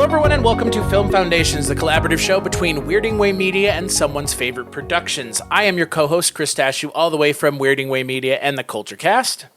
everyone, and welcome to Film Foundations, the collaborative show between Weirding Way Media and someone's favorite productions. I am your co-host, Chris Dashew, all the way from Weirding Way Media and the Culture Cast.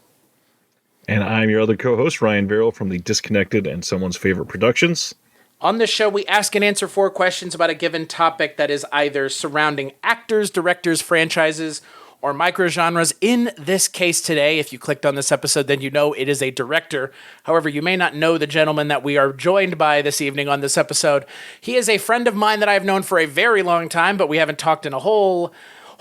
And I'm your other co-host, Ryan Verrill from the Disconnected and Someone's Favorite Productions. On this show, we ask and answer 4 questions about a given topic that is either surrounding actors, directors, franchises, or microgenres. In this case today, if you clicked on this episode, then you know it is a director. However, you may not know the gentleman that we are joined by this evening on this episode. He is a friend of mine that I've known for a very long time, but we haven't talked in a whole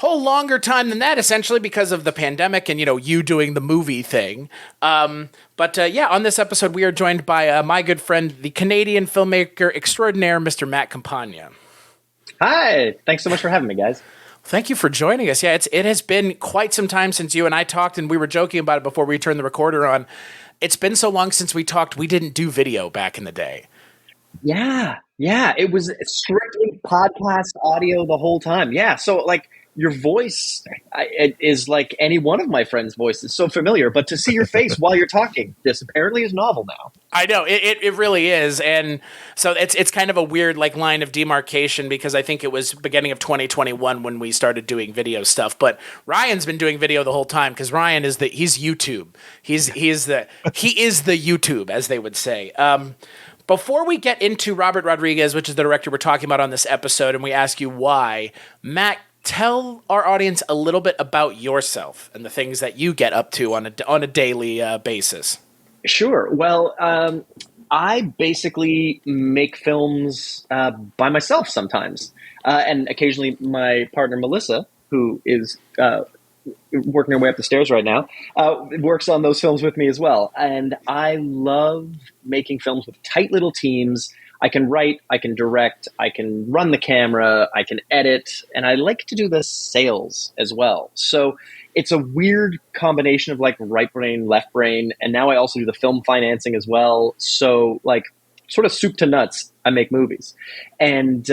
longer time than that, essentially, because of the pandemic and, you doing the movie thing. But on this episode, we are joined by my good friend, the Canadian filmmaker extraordinaire, Mr. Matt Campagna. Hi. Thanks so much for having me, guys. Thank you for joining us. Yeah, it has been quite some time since you and I talked, and we were joking about it before we turned the recorder on. It's been so long since we talked, we didn't do video back in the day. Yeah. It was strictly podcast audio the whole time. Yeah, so your voice it is like any one of my friends' voices, so familiar. But to see your face while you're talking, this apparently is novel now. I know, it really is. And so it's kind of a weird line of demarcation, because I think it was beginning of 2021 when we started doing video stuff. But Ryan's been doing video the whole time, because Ryan he's YouTube. He is the YouTube, as they would say. Before we get into Robert Rodriguez, which is the director we're talking about on this episode, and we ask you why, Matt, tell our audience a little bit about yourself and the things that you get up to on a daily basis. Sure. Well, I basically make films by myself sometimes, and occasionally my partner Melissa, who is working her way up the stairs right now, works on those films with me as well. And I love making films with tight little teams. I can write, I can direct, I can run the camera, I can edit, and I like to do the sales as well. So it's a weird combination of right brain, left brain, and now I also do the film financing as well. So sort of soup to nuts, I make movies. And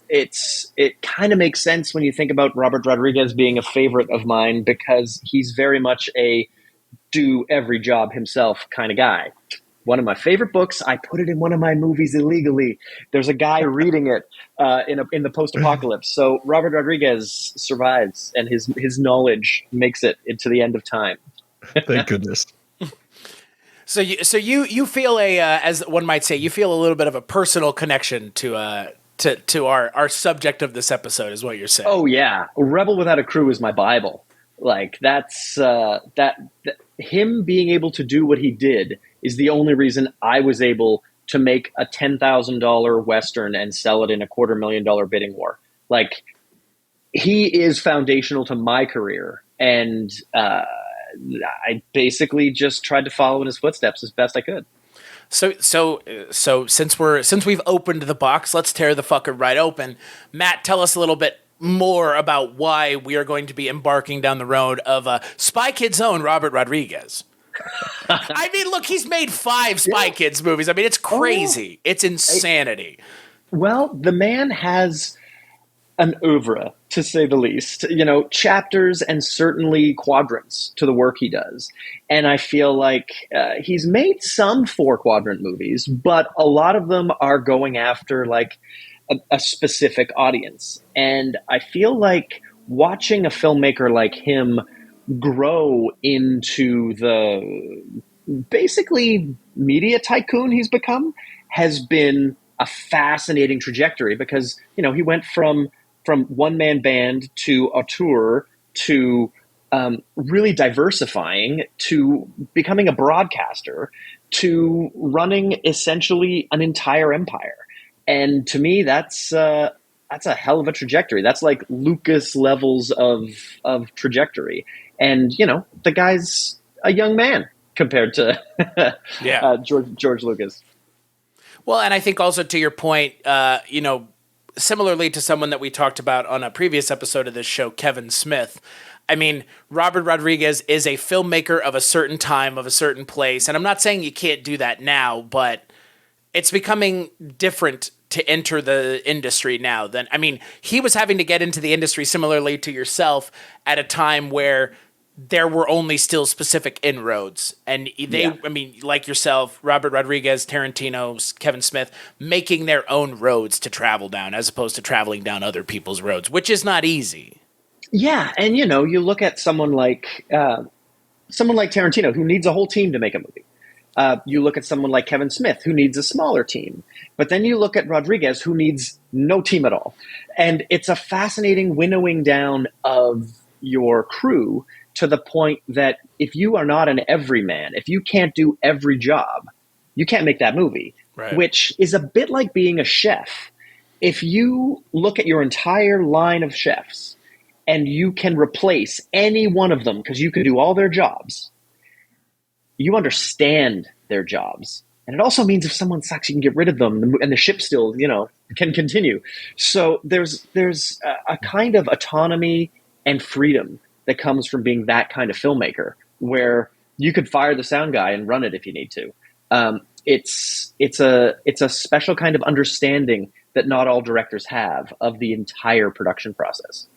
it kind of makes sense when you think about Robert Rodriguez being a favorite of mine, because he's very much a do every job himself kind of guy. One of my favorite books, I put it in one of my movies illegally. There's a guy reading it in the post-apocalypse. So Robert Rodriguez survives, and his knowledge makes it into the end of time. Thank goodness. So you feel as one might say, you feel a little bit of a personal connection to our subject of this episode, is what you're saying. Oh yeah, Rebel Without a Crew is my Bible. That's him being able to do what he did is the only reason I was able to make a $10,000 Western and sell it in a $250,000 bidding war. He is foundational to my career. And I basically just tried to follow in his footsteps as best I could. So since we've opened the box, let's tear the fucker right open. Matt, tell us a little bit more about why we are going to be embarking down the road of Spy Kids' own Robert Rodriguez. I mean, look, he's made 5 Spy Kids movies. I mean, it's crazy. It's insanity. Well, the man has an oeuvre, to say the least. Chapters and certainly quadrants to the work he does. And I feel like he's made some 4-quadrant movies, but a lot of them are going after a specific audience. And I feel like watching a filmmaker like him grow into the basically media tycoon he's become has been a fascinating trajectory, because he went from one-man band to a tour to really diversifying to becoming a broadcaster to running essentially an entire empire. And to me, that's a hell of a trajectory. That's like Lucas levels of trajectory. And, the guy's a young man compared to George Lucas. Well, and I think also to your point, similarly to someone that we talked about on a previous episode of this show, Kevin Smith, I mean, Robert Rodriguez is a filmmaker of a certain time, of a certain place. And I'm not saying you can't do that now, but it's becoming different to enter the industry now. He was having to get into the industry similarly to yourself at a time where there were only still specific inroads. And they, Yeah. I mean, like yourself, Robert Rodriguez, Tarantino, Kevin Smith, making their own roads to travel down as opposed to traveling down other people's roads, which is not easy. Yeah, and you look at someone like Tarantino, who needs a whole team to make a movie. You look at someone like Kevin Smith, who needs a smaller team. But then you look at Rodriguez, who needs no team at all. And it's a fascinating winnowing down of your crew to the point that if you are not an everyman, if you can't do every job, you can't make that movie, Right. which is a bit like being a chef. If you look at your entire line of chefs and you can replace any one of them because you can do all their jobs, you understand their jobs. And it also means if someone sucks, you can get rid of them and the ship still, can continue. So there's a kind of autonomy and freedom that comes from being that kind of filmmaker where you could fire the sound guy and run it if you need to. It's a special kind of understanding that not all directors have of the entire production process.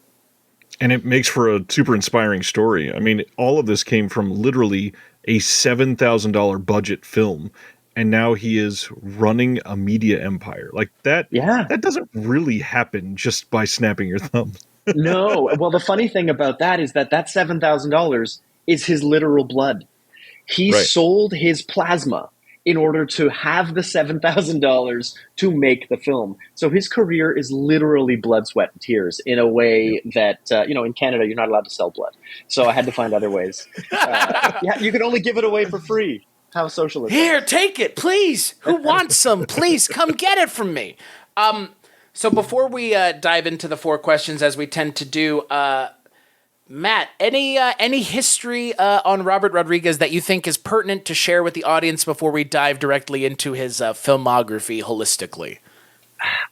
And it makes for a super inspiring story. I mean, all of this came from literally a $7,000 budget film, and now he is running a media empire. Like that, Yeah. that doesn't really happen just by snapping your thumb. No. Well, the funny thing about that is that $7,000 is his literal blood. He Right. sold his plasma in order to have the $7,000 to make the film. So his career is literally blood, sweat, and tears in a way that, in Canada, you're not allowed to sell blood. So I had to find other ways. Yeah, you can only give it away for free. How social is that? Here, take it, please. Who wants some? Please come get it from me. So before we dive into the 4 questions, as we tend to do, Matt, any history on Robert Rodriguez that you think is pertinent to share with the audience before we dive directly into his filmography holistically?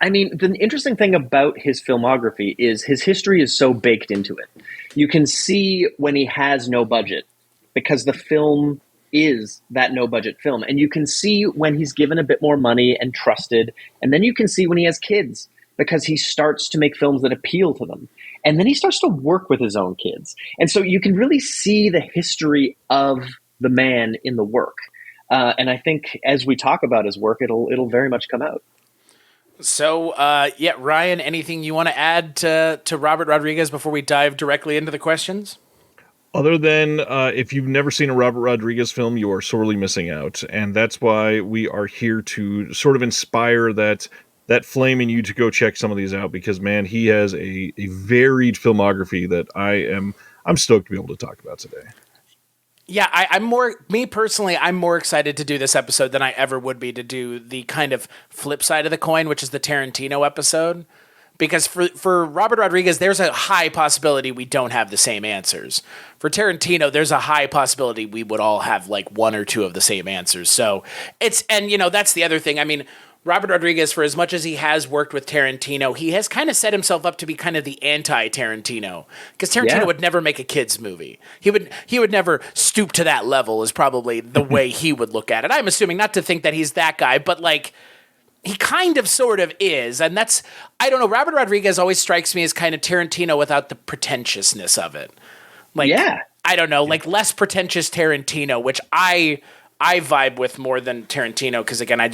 I mean, the interesting thing about his filmography is his history is so baked into it. You can see when he has no budget because the film is that no budget film. And you can see when he's given a bit more money and trusted. And then you can see when he has kids because he starts to make films that appeal to them. And then he starts to work with his own kids. And so you can really see the history of the man in the work. And I think as we talk about his work, it'll very much come out. So, Ryan, anything you want to add to Robert Rodriguez before we dive directly into the questions? Other than if you've never seen a Robert Rodriguez film, you are sorely missing out. And that's why we are here to sort of inspire that flame in you to go check some of these out, because, man, he has a varied filmography that I'm stoked to be able to talk about today. Yeah, I'm more excited to do this episode than I ever would be to do the kind of flip side of the coin, which is the Tarantino episode. Because for Robert Rodriguez, there's a high possibility we don't have the same answers. For Tarantino, there's a high possibility we would all have like 1 or 2 of the same answers. So that's the other thing. I mean, Robert Rodriguez, for as much as he has worked with Tarantino, he has kind of set himself up to be kind of the anti-Tarantino, because Tarantino would never make a kids movie. He would never stoop to that level, is probably the way he would look at it. I'm assuming, not to think that he's that guy, but like he kind of sort of is. And that's, I don't know, Robert Rodriguez always strikes me as kind of Tarantino without the pretentiousness of it. Like, I don't know, like less pretentious Tarantino, which I vibe with more than Tarantino, because again, I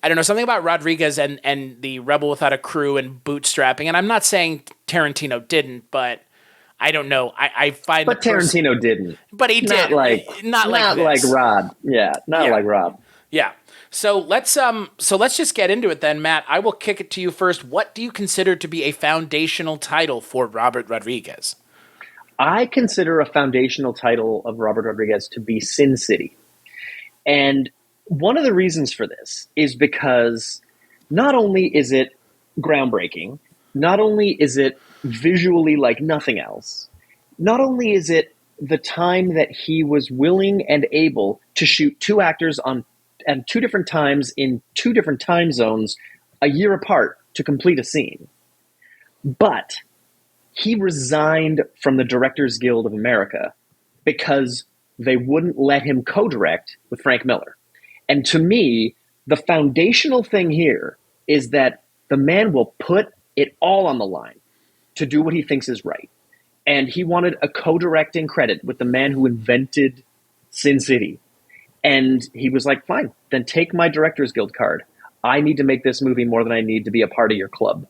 don't know, something about Rodriguez and the Rebel Without a Crew and bootstrapping. And I'm not saying Tarantino didn't, but I don't know. I find But Tarantino didn't. But he did. Not like Rob. Yeah, not like Rob. Yeah. So let's just get into it then, Matt. I will kick it to you first. What do you consider to be a foundational title for Robert Rodriguez? I consider a foundational title of Robert Rodriguez to be Sin City. And one of the reasons for this is because not only is it groundbreaking, not only is it visually like nothing else, not only is it the time that he was willing and able to shoot 2 actors at 2 different times in 2 different time zones a year apart to complete a scene, but he resigned from the Directors Guild of America because they wouldn't let him co-direct with Frank Miller. And to me, the foundational thing here is that the man will put it all on the line to do what he thinks is right. and he wanted a co-directing credit with the man who invented Sin City. And he was like, fine, then take my Directors Guild card. I need to make this movie more than I need to be a part of your club.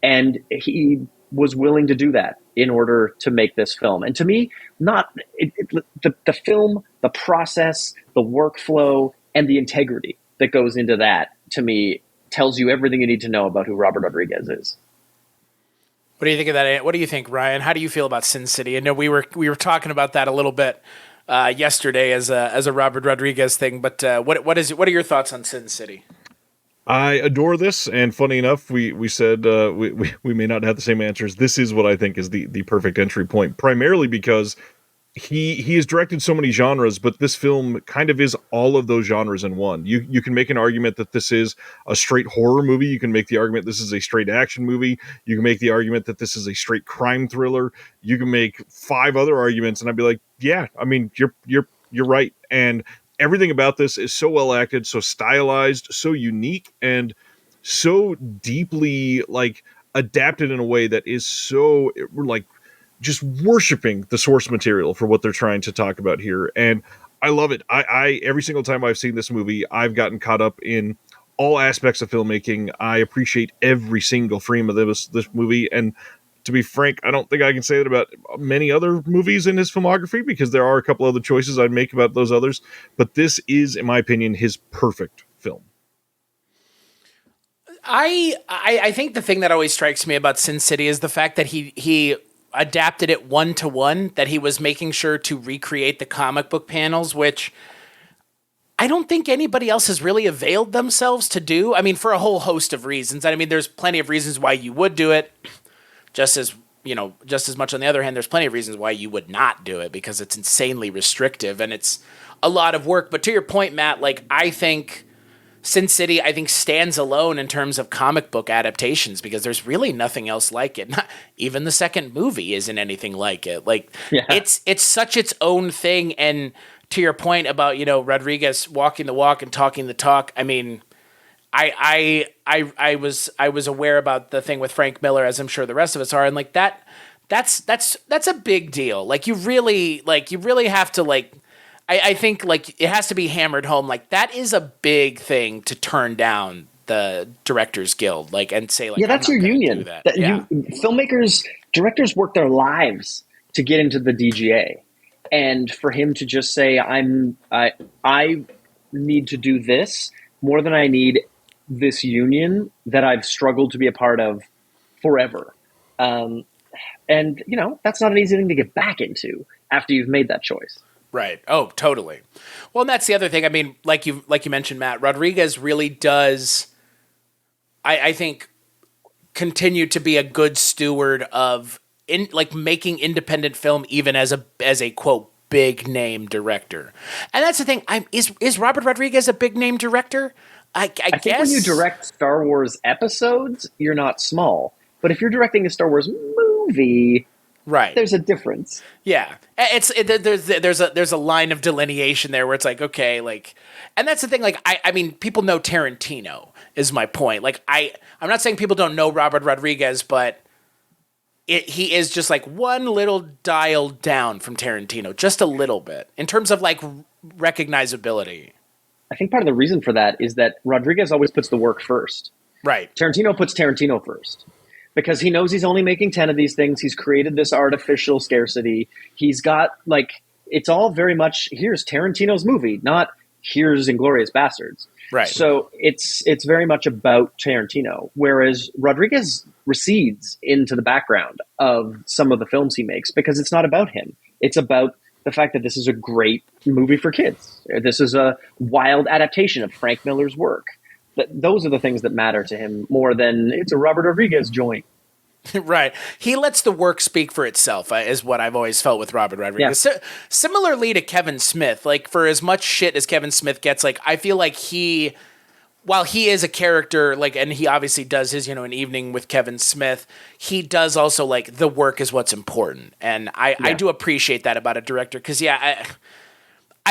And he was willing to do that in order to make this film. And to me, the film, the process, the workflow, and the integrity that goes into that, to me, tells you everything you need to know about who Robert Rodriguez is. What do you think of that? What do you think, Ryan? How do you feel about Sin City? I know we were talking about that a little bit yesterday as a Robert Rodriguez thing, but what are your thoughts on Sin City? I adore this, and funny enough, we said we may not have the same answers. This is what I think is the perfect entry point, primarily because he has directed so many genres, but this film kind of is all of those genres in one. You can make an argument that this is a straight horror movie. You can make the argument this is a straight action movie. You can make the argument that this is a straight crime thriller. You can make 5 other arguments, and I'd be like, yeah, I mean, you're right. And everything about this is so well acted, so stylized, so unique, and so deeply like adapted in a way that is so like just worshiping the source material for what they're trying to talk about here. And I love it. I every single time I've seen this movie, I've gotten caught up in all aspects of filmmaking. I appreciate every single frame of this movie. And to be frank, I don't think I can say that about many other movies in his filmography, because there are a couple other choices I'd make about those others. But this is, in my opinion, his perfect film. I think the thing that always strikes me about Sin City is the fact that he adapted it 1-to-1, that he was making sure to recreate the comic book panels, which I don't think anybody else has really availed themselves to do. I mean, for a whole host of reasons. I mean, there's plenty of reasons why you would do it. Just as much on the other hand, there's plenty of reasons why you would not do it, because it's insanely restrictive and it's a lot of work. But to your point, Matt, like, I think Sin City, stands alone in terms of comic book adaptations, because there's really nothing else like it. Even the second movie isn't anything like it. Like, yeah. It's such its own thing. And to your point about, Rodriguez walking the walk and talking the talk, I mean, I was aware about the thing with Frank Miller, as I'm sure the rest of us are, and like that's a big deal. Like, you really have to, like, I think, like, it has to be hammered home. Like, that is a big thing to turn down the Directors Guild, like, and say, like, yeah, that's your union. Directors work their lives to get into the DGA, and for him to just say, I need to do this more than I need this union that I've struggled to be a part of forever. And, that's not an easy thing to get back into after you've made that choice. Right. Oh, totally. Well, and that's the other thing. I mean, like you mentioned, Matt, Rodriguez really does, I think, continue to be a good steward of making independent film, even as a quote big name director. And that's the thing. Is Robert Rodriguez a big name director? I guess. Think when you direct Star Wars episodes, you're not small. But if you're directing a Star Wars movie, right, there's a difference. Yeah, there's a line of delineation there where it's like, okay, like, and that's the thing. Like, I mean, people know Tarantino is my point. Like, I'm not saying people don't know Robert Rodriguez, but he is just like one little dial down from Tarantino, just a little bit in terms of like recognizability. I think part of the reason for that is that Rodriguez always puts the work first. Right. Tarantino puts Tarantino first because he knows he's only making 10 of these things. He's created this artificial scarcity. He's got, like, it's all very much, here's Tarantino's movie, not here's Inglourious Bastards. Right. So it's very much about Tarantino, whereas Rodriguez recedes into the background of some of the films he makes because it's not about him. It's about the fact that this is a great movie for kids. This is a wild adaptation of Frank Miller's work. Those are the things that matter to him more than it's a Robert Rodriguez joint. Right. He lets the work speak for itself, is what I've always felt with Robert Rodriguez. Yeah. Similarly to Kevin Smith, like, for as much shit as Kevin Smith gets, like, I feel like while he is a character, like, and he obviously does his, An Evening with Kevin Smith, he does also, like, the work is what's important. And I do appreciate that about a director. Because, I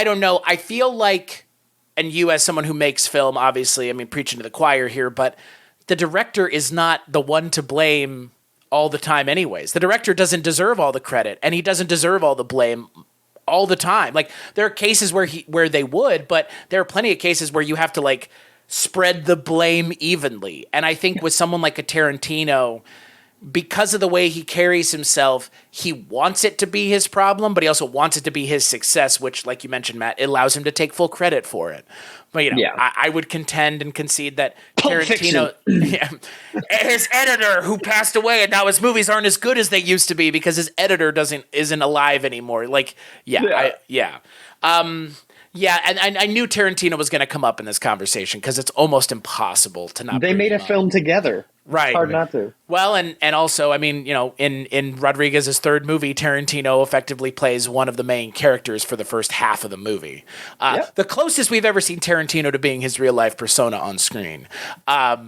don't know. I feel like, and you as someone who makes film, obviously, I mean, preaching to the choir here, but the director is not the one to blame all the time anyways. The director doesn't deserve all the credit, and he doesn't deserve all the blame all the time. Like, there are cases where they would, but there are plenty of cases where you have to like spread the blame evenly. And I think with someone like a Tarantino, because of the way he carries himself, he wants it to be his problem, but he also wants it to be his success, which, like you mentioned, Matt, it allows him to take full credit for it. But, you know, I would contend and concede that Tarantino, his editor who passed away, and now his movies aren't as good as they used to be because his editor isn't alive anymore. Like, and I knew Tarantino was going to come up in this conversation because it's almost impossible to not. They made a film together. Right. It's hard not to. Well, and also, I mean, you know, in Rodriguez's third movie, Tarantino effectively plays one of the main characters for the first half of the movie. The closest we've ever seen Tarantino to being his real life persona on screen.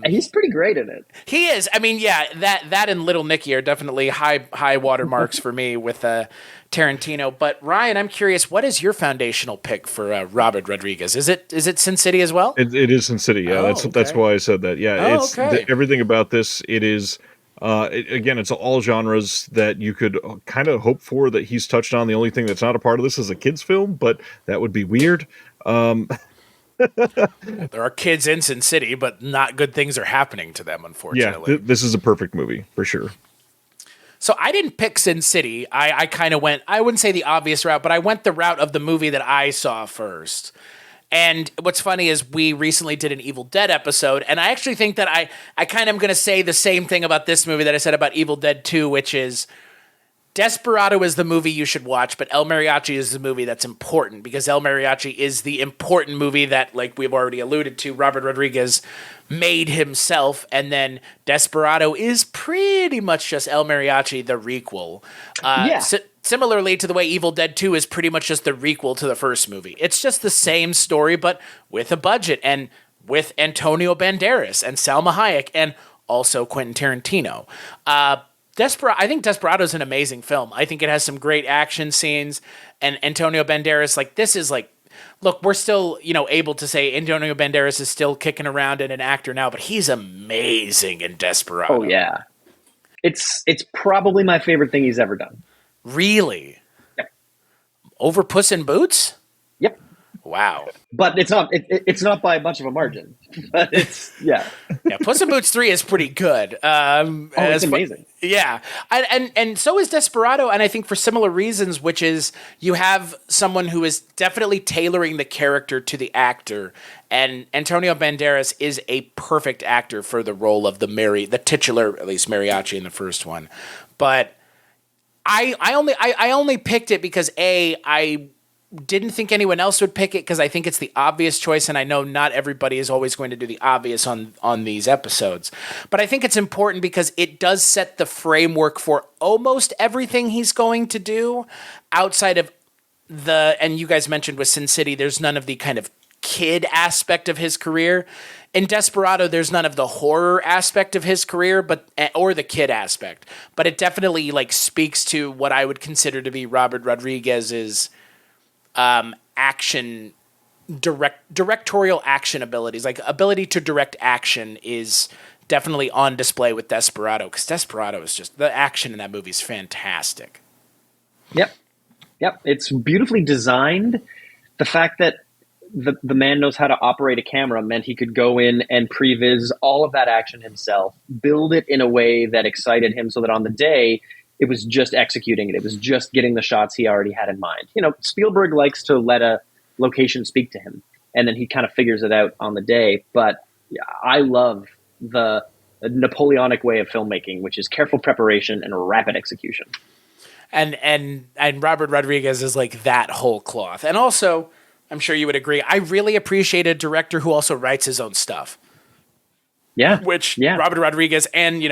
He's pretty great in it. He is. I mean, yeah, that and Little Nicky are definitely high watermarks for me with Tarantino. But Ryan, I'm curious, what is your foundational pick for Robert Rodriguez? Is it Sin City as well? It is Sin City. Yeah, that's why I said that. Yeah, it's everything about this. It is. Again, it's all genres that you could kind of hope for that he's touched on. The only thing that's not a part of this is a kids' film, but that would be weird. There are kids in Sin City, but not good things are happening to them, unfortunately. Yeah, this is a perfect movie for sure. So I didn't pick Sin City. I kind of went, I wouldn't say the obvious route, but I went the route of the movie that I saw first. And what's funny is we recently did an Evil Dead episode, and I actually think that I kind of am going to say the same thing about this movie that I said about Evil Dead 2, which is Desperado is the movie you should watch, but El Mariachi is the movie that's important because El Mariachi is the important movie that, like we've already alluded to, Robert Rodriguez made himself, and then Desperado is pretty much just El Mariachi, the requel. Similarly to the way Evil Dead 2 is pretty much just the requel to the first movie. It's just the same story, but with a budget and with Antonio Banderas and Salma Hayek and also Quentin Tarantino. I think Desperado is an amazing film. I think it has some great action scenes, and Antonio Banderas, like, this is like, look, we're still, you know, able to say Antonio Banderas is still kicking around and an actor now, but he's amazing in Desperado. Oh yeah, it's probably my favorite thing he's ever done. Really? Yep. Over Puss in Boots? Yep. Wow. But it's not. It's not by much of a margin. But it's yeah. Puss in Boots 3 is pretty good. It's amazing. Yeah, and so is Desperado, and I think for similar reasons, which is you have someone who is definitely tailoring the character to the actor, and Antonio Banderas is a perfect actor for the role of the titular, at least mariachi in the first one, but. I only picked it because I didn't think anyone else would pick it because I think it's the obvious choice, and I know not everybody is always going to do the obvious on these episodes. But I think it's important because it does set the framework for almost everything he's going to do outside of and you guys mentioned with Sin City, there's none of the kind of kid aspect of his career. In Desperado, there's none of the horror aspect of his career, or the kid aspect. But it definitely like speaks to what I would consider to be Robert Rodriguez's directorial action abilities. Like, ability to direct action is definitely on display with Desperado, because Desperado is just, the action in that movie is fantastic. Yep. It's beautifully designed. The fact that the man knows how to operate a camera meant he could go in and previs all of that action himself, build it in a way that excited him so that on the day, it was just executing it. It was just getting the shots he already had in mind. You know, Spielberg likes to let a location speak to him, and then he kind of figures it out on the day. But I love the Napoleonic way of filmmaking, which is careful preparation and rapid execution. And Robert Rodriguez is like that whole cloth. And also, I'm sure you would agree, I really appreciate a director who also writes his own stuff. Yeah. Robert Rodriguez and,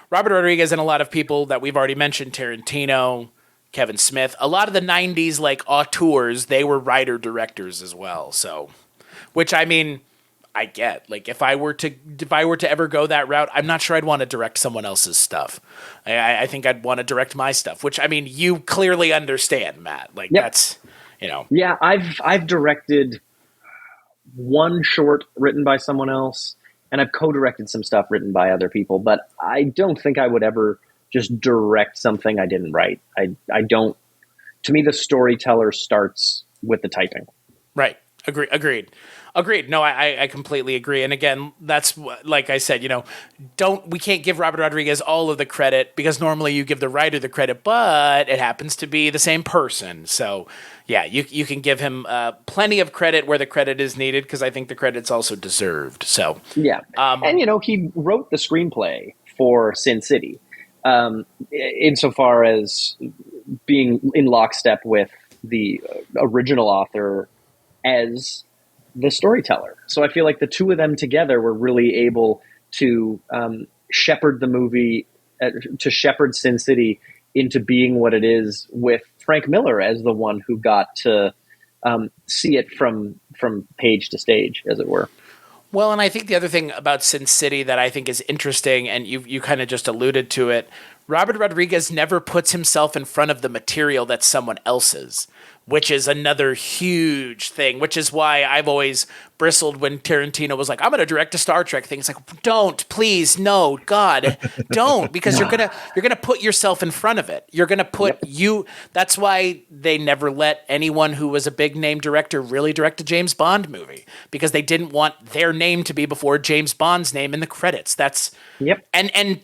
Robert Rodriguez and a lot of people that we've already mentioned, Tarantino, Kevin Smith, a lot of the 90s, like, auteurs, they were writer-directors as well. So, which, I mean, I get. Like, if I were to ever go that route, I'm not sure I'd want to direct someone else's stuff. I think I'd want to direct my stuff, which, I mean, you clearly understand, Matt. Like, that's... Yeah, I've directed one short written by someone else, and I've co-directed some stuff written by other people, but I don't think I would ever just direct something I didn't write. I don't. To me, the storyteller starts with the typing. Right. Agreed. No, I completely agree. And again, that's like I said, we can't give Robert Rodriguez all of the credit because normally you give the writer the credit, but it happens to be the same person. So yeah, you can give him plenty of credit where the credit is needed because I think the credit's also deserved. So yeah, and he wrote the screenplay for Sin City, insofar as being in lockstep with the original author as the storyteller. So I feel like the two of them together were really able to shepherd the movie, to shepherd Sin City into being what it is, with Frank Miller as the one who got to see it from page to stage, as it were. Well, and I think the other thing about Sin City that I think is interesting, and you kind of just alluded to it, Robert Rodriguez never puts himself in front of the material that's someone else's, which is another huge thing, which is why I've always bristled when Tarantino was like, I'm going to direct a Star Trek thing. It's like, don't, please, no, God, don't, because you're going to put yourself in front of it. You're going to put you. That's why they never let anyone who was a big name director really direct a James Bond movie, because they didn't want their name to be before James Bond's name in the credits. That's and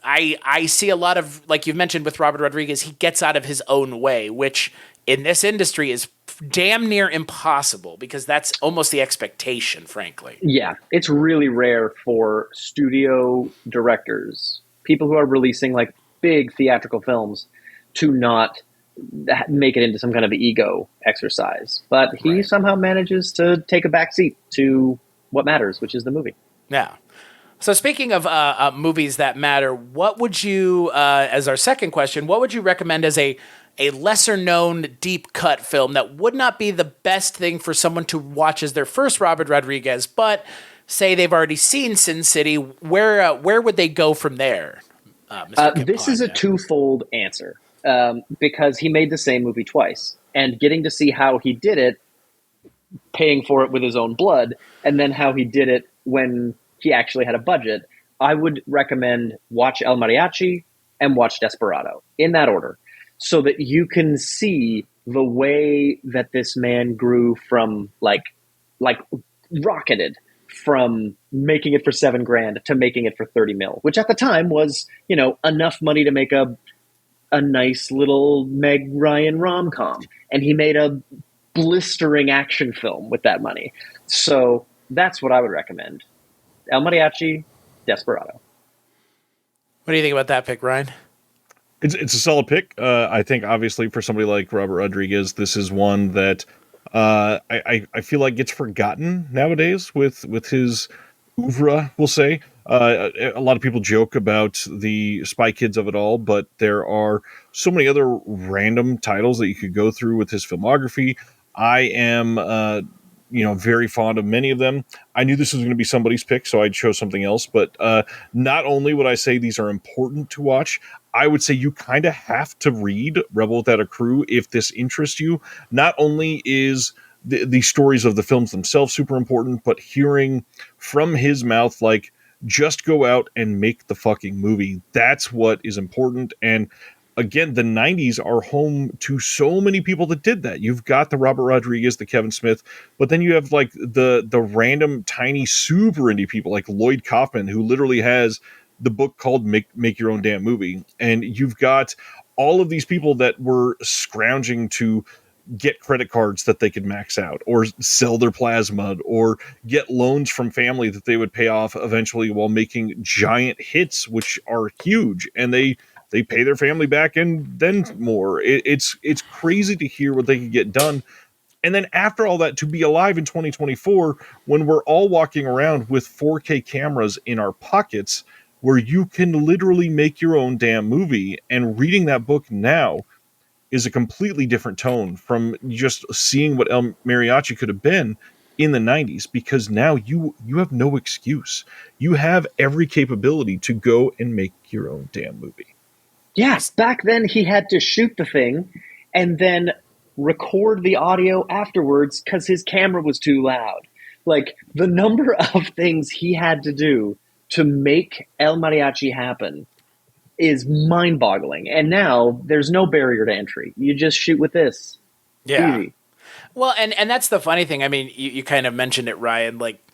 I see a lot of, like you've mentioned with Robert Rodriguez, he gets out of his own way, which in this industry is damn near impossible because that's almost the expectation, frankly. Yeah, it's really rare for studio directors, people who are releasing like big theatrical films, to not make it into some kind of ego exercise. But he somehow manages to take a backseat to what matters, which is the movie. Yeah. So speaking of movies that matter, what would you, as our second question, what would you recommend as a lesser-known deep cut film that would not be the best thing for someone to watch as their first Robert Rodriguez, but say they've already seen Sin City? Where would they go from there? This is a twofold answer, because he made the same movie twice, and getting to see how he did it, paying for it with his own blood, and then how he did it when he actually had a budget, I would recommend watch El Mariachi and watch Desperado, in that order, so that you can see the way that this man grew from like rocketed from making it for $7,000 to making it for 30 mil, which at the time was, enough money to make a nice little Meg Ryan rom-com. And he made a blistering action film with that money. So that's what I would recommend. El Mariachi, Desperado. What do you think about that pick, Ryan? It's a solid pick. I think obviously for somebody like Robert Rodriguez, this is one that I feel like gets forgotten nowadays with his oeuvre, we'll say. A lot of people joke about the Spy Kids of it all, but there are so many other random titles that you could go through with his filmography. I am very fond of many of them. I knew this was going to be somebody's pick, so I chose something else. But not only would I say these are important to watch, I would say you kind of have to read Rebel Without a Crew if this interests you. Not only is the stories of the films themselves super important, but hearing from his mouth, like, just go out and make the fucking movie. That's what is important. And again, the 90s are home to so many people that did that. You've got the Robert Rodriguez, the Kevin Smith, but then you have like the random tiny super indie people like Lloyd Kaufman, who literally has the book called Make Your Own Damn Movie. And you've got all of these people that were scrounging to get credit cards that they could max out, or sell their plasma, or get loans from family that they would pay off eventually while making giant hits, which are huge. And they pay their family back and then more. It's crazy to hear what they could get done. And then after all that, to be alive in 2024, when we're all walking around with 4K cameras in our pockets, where you can literally make your own damn movie, and reading that book now is a completely different tone from just seeing what El Mariachi could have been in the 90s, because now you have no excuse. You have every capability to go and make your own damn movie. Yes, back then he had to shoot the thing and then record the audio afterwards because his camera was too loud. Like, the number of things he had to do to make El Mariachi happen is mind-boggling. And now there's no barrier to entry. You just shoot with this. Yeah. Easy. Well, and that's the funny thing. I mean, you kind of mentioned it, Ryan. Like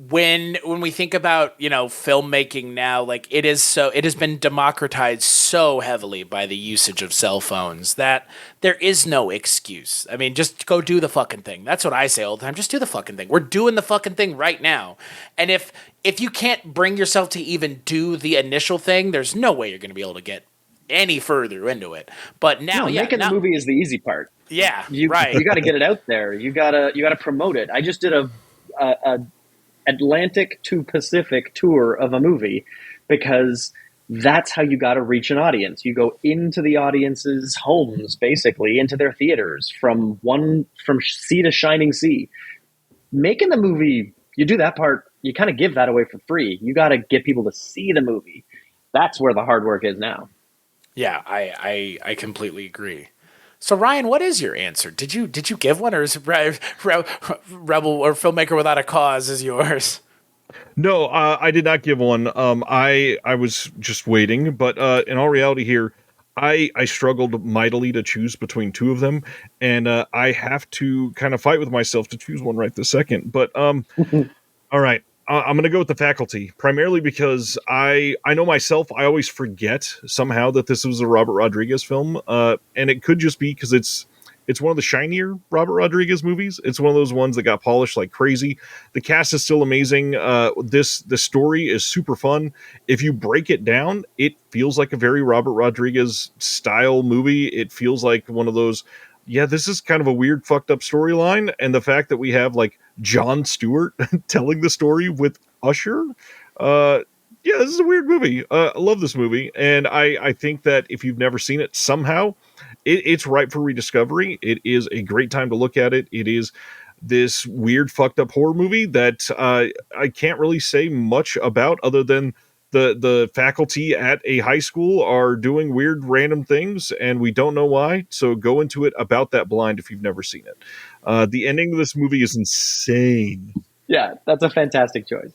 when we think about, filmmaking now, like it has been democratized so heavily by the usage of cell phones that there is no excuse. I mean, just go do the fucking thing. That's what I say all the time. Just do the fucking thing. We're doing the fucking thing right now. And if you can't bring yourself to even do the initial thing, there's no way you're going to be able to get any further into it. But now, making the movie is the easy part. Yeah, You right. got to get it out there. You gotta promote it. I just did a Atlantic to Pacific tour of a movie because that's how you got to reach an audience. You go into the audience's homes, basically into their theaters, from sea to shining sea. Making the movie, you do that part. You kind of give that away for free. You got to get people to see the movie. That's where the hard work is now. Yeah, I completely agree. So Ryan, what is your answer? Did you give one, or is Rebel or Filmmaker Without a Cause is yours? No, I did not give one. I was just waiting, but in all reality here, I struggled mightily to choose between two of them, and I have to kind of fight with myself to choose one right this second. But all right, I'm going to go with The Faculty, primarily because I know myself, I always forget somehow that this was a Robert Rodriguez film, and it could just be because it's one of the shinier Robert Rodriguez movies. It's one of those ones that got polished like crazy. The cast is still amazing. The story is super fun. If you break it down, it feels like a very Robert Rodriguez style movie. It feels like one of those, yeah, this is kind of a weird, fucked up storyline. And the fact that we have like Jon Stewart telling the story with Usher, yeah, this is a weird movie. I love this movie. And I think that if you've never seen it, somehow it's ripe for rediscovery. It is a great time to look at it. It is this weird, fucked up horror movie that I can't really say much about other than the faculty at a high school are doing weird, random things, and we don't know why. So go into it about that blind if you've never seen it. The ending of this movie is insane. Yeah, that's a fantastic choice.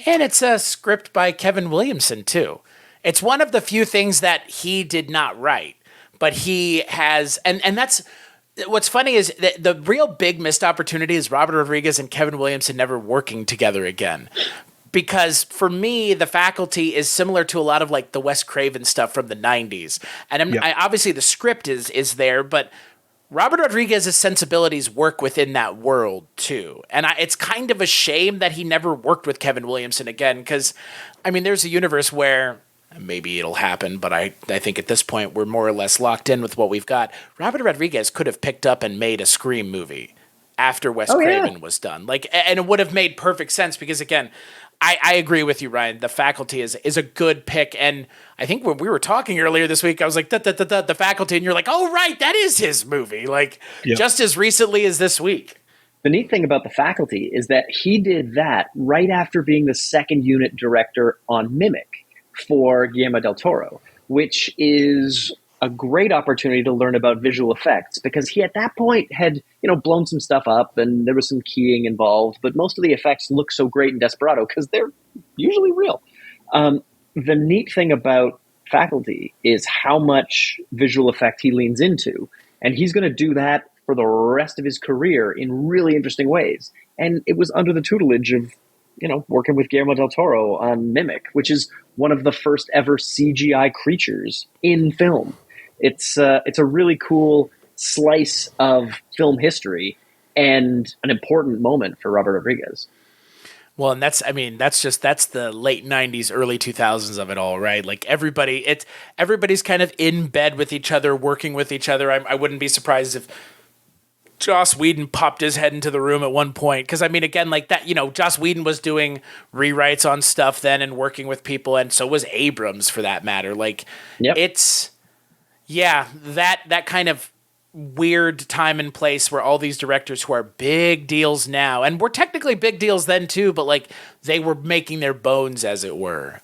And it's a script by Kevin Williamson too. It's one of the few things that he did not write, but he has, and that's what's funny is that the real big missed opportunity is Robert Rodriguez and Kevin Williamson never working together again. Because for me, The Faculty is similar to a lot of like the Wes Craven stuff from the 90s. And obviously the script is there, but Robert Rodriguez's sensibilities work within that world too. And it's kind of a shame that he never worked with Kevin Williamson again, because, I mean, there's a universe where maybe it'll happen, but I think at this point we're more or less locked in with what we've got. Robert Rodriguez could have picked up and made a Scream movie after Wes Craven was done. Like, and it would have made perfect sense because, again, I agree with you, Ryan. The Faculty is a good pick. And I think when we were talking earlier this week, I was like, The Faculty. And you're like, oh, right, that is his movie. Like, just as recently as this week. The neat thing about The Faculty is that he did that right after being the second unit director on Mimic for Guillermo del Toro, which is a great opportunity to learn about visual effects because he at that point had, blown some stuff up and there was some keying involved, but most of the effects look so great in Desperado because they're usually real. The neat thing about Faculty is how much visual effect he leans into, and he's going to do that for the rest of his career in really interesting ways. And it was under the tutelage of, working with Guillermo del Toro on Mimic, which is one of the first ever CGI creatures in film. It's a really cool slice of film history and an important moment for Robert Rodriguez. Well, and that's the late 90s, early 2000s of it all, right? Like everybody's kind of in bed with each other, working with each other. I wouldn't be surprised if Joss Whedon popped his head into the room at one point. Because, I mean, again, like that, Joss Whedon was doing rewrites on stuff then and working with people, and so was Abrams for that matter. Like, that kind of weird time and place where all these directors who are big deals now, and were technically big deals then too, but like they were making their bones, as it were.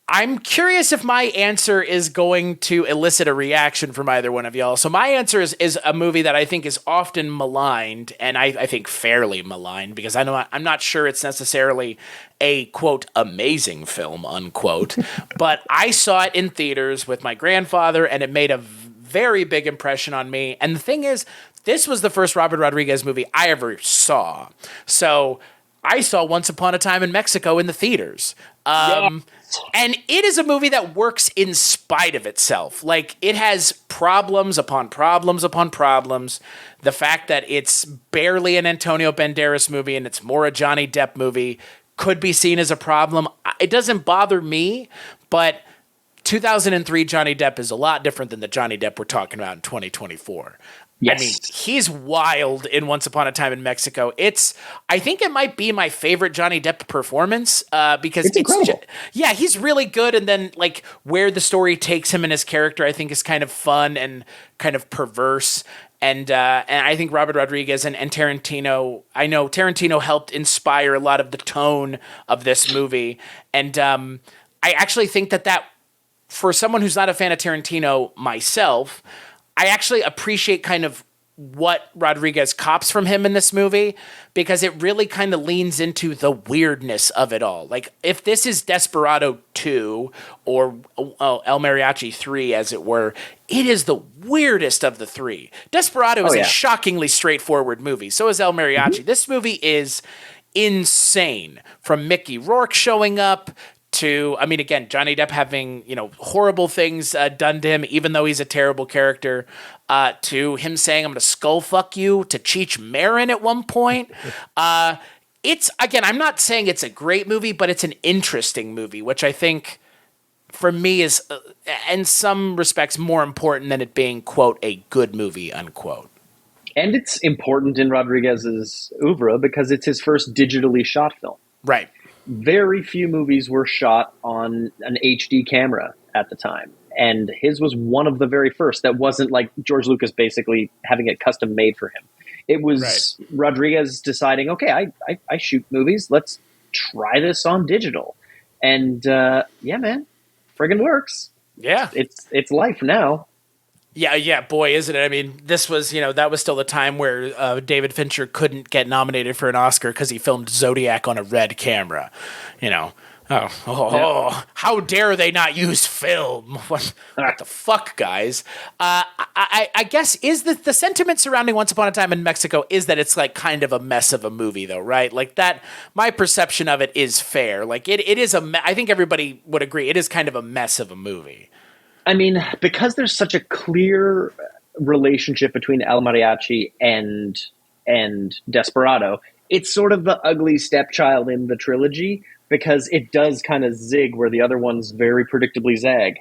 I'm curious if my answer is going to elicit a reaction from either one of y'all. So my answer is a movie that I think is often maligned, and I think fairly maligned, because I'm not sure it's necessarily a, quote, amazing film, unquote. But I saw it in theaters with my grandfather, and it made a very big impression on me. And the thing is, this was the first Robert Rodriguez movie I ever saw. So I saw Once Upon a Time in Mexico in the theaters. And it is a movie that works in spite of itself. Like, it has problems upon problems upon problems. The fact that it's barely an Antonio Banderas movie and it's more a Johnny Depp movie could be seen as a problem. It doesn't bother me, but 2003 Johnny Depp is a lot different than the Johnny Depp we're talking about in 2024. Yes. I mean, he's wild in Once Upon a Time in Mexico. I think it might be my favorite Johnny Depp performance because it's incredible. Yeah, he's really good. And then like where the story takes him and his character, I think is kind of fun and kind of perverse. And I think Robert Rodriguez and Tarantino, I know Tarantino helped inspire a lot of the tone of this movie. And I actually think that for someone who's not a fan of Tarantino myself, I actually appreciate kind of what Rodriguez cops from him in this movie, because it really kind of leans into the weirdness of it all. Like, if this is Desperado 2 or El Mariachi 3, as it were, it is the weirdest of the three. Desperado is a shockingly straightforward movie. So is El Mariachi. Mm-hmm. This movie is insane. From Mickey Rourke showing up to, I mean, again, Johnny Depp having, horrible things done to him, even though he's a terrible character, to him saying, I'm going to skull fuck you, to Cheech Marin at one point. Again, I'm not saying it's a great movie, but it's an interesting movie, which I think for me is, in some respects, more important than it being, quote, a good movie, unquote. And it's important in Rodriguez's oeuvre because it's his first digitally shot film. Right. Very few movies were shot on an HD camera at the time. And his was one of the very first that wasn't like George Lucas basically having it custom made for him. It was Rodriguez deciding, okay, I shoot movies. Let's try this on digital. And yeah, man, friggin' works. Yeah. It's life now. Yeah, boy, isn't it? I mean, this was, that was still the time where David Fincher couldn't get nominated for an Oscar because he filmed Zodiac on a red camera. How dare they not use film? What the fuck, guys? I guess is the sentiment surrounding Once Upon a Time in Mexico is that it's like kind of a mess of a movie, though, right? Like that, my perception of it is fair. Like it is I think everybody would agree it is kind of a mess of a movie. I mean, because there's such a clear relationship between El Mariachi and Desperado, it's sort of the ugly stepchild in the trilogy because it does kind of zig where the other ones very predictably zag.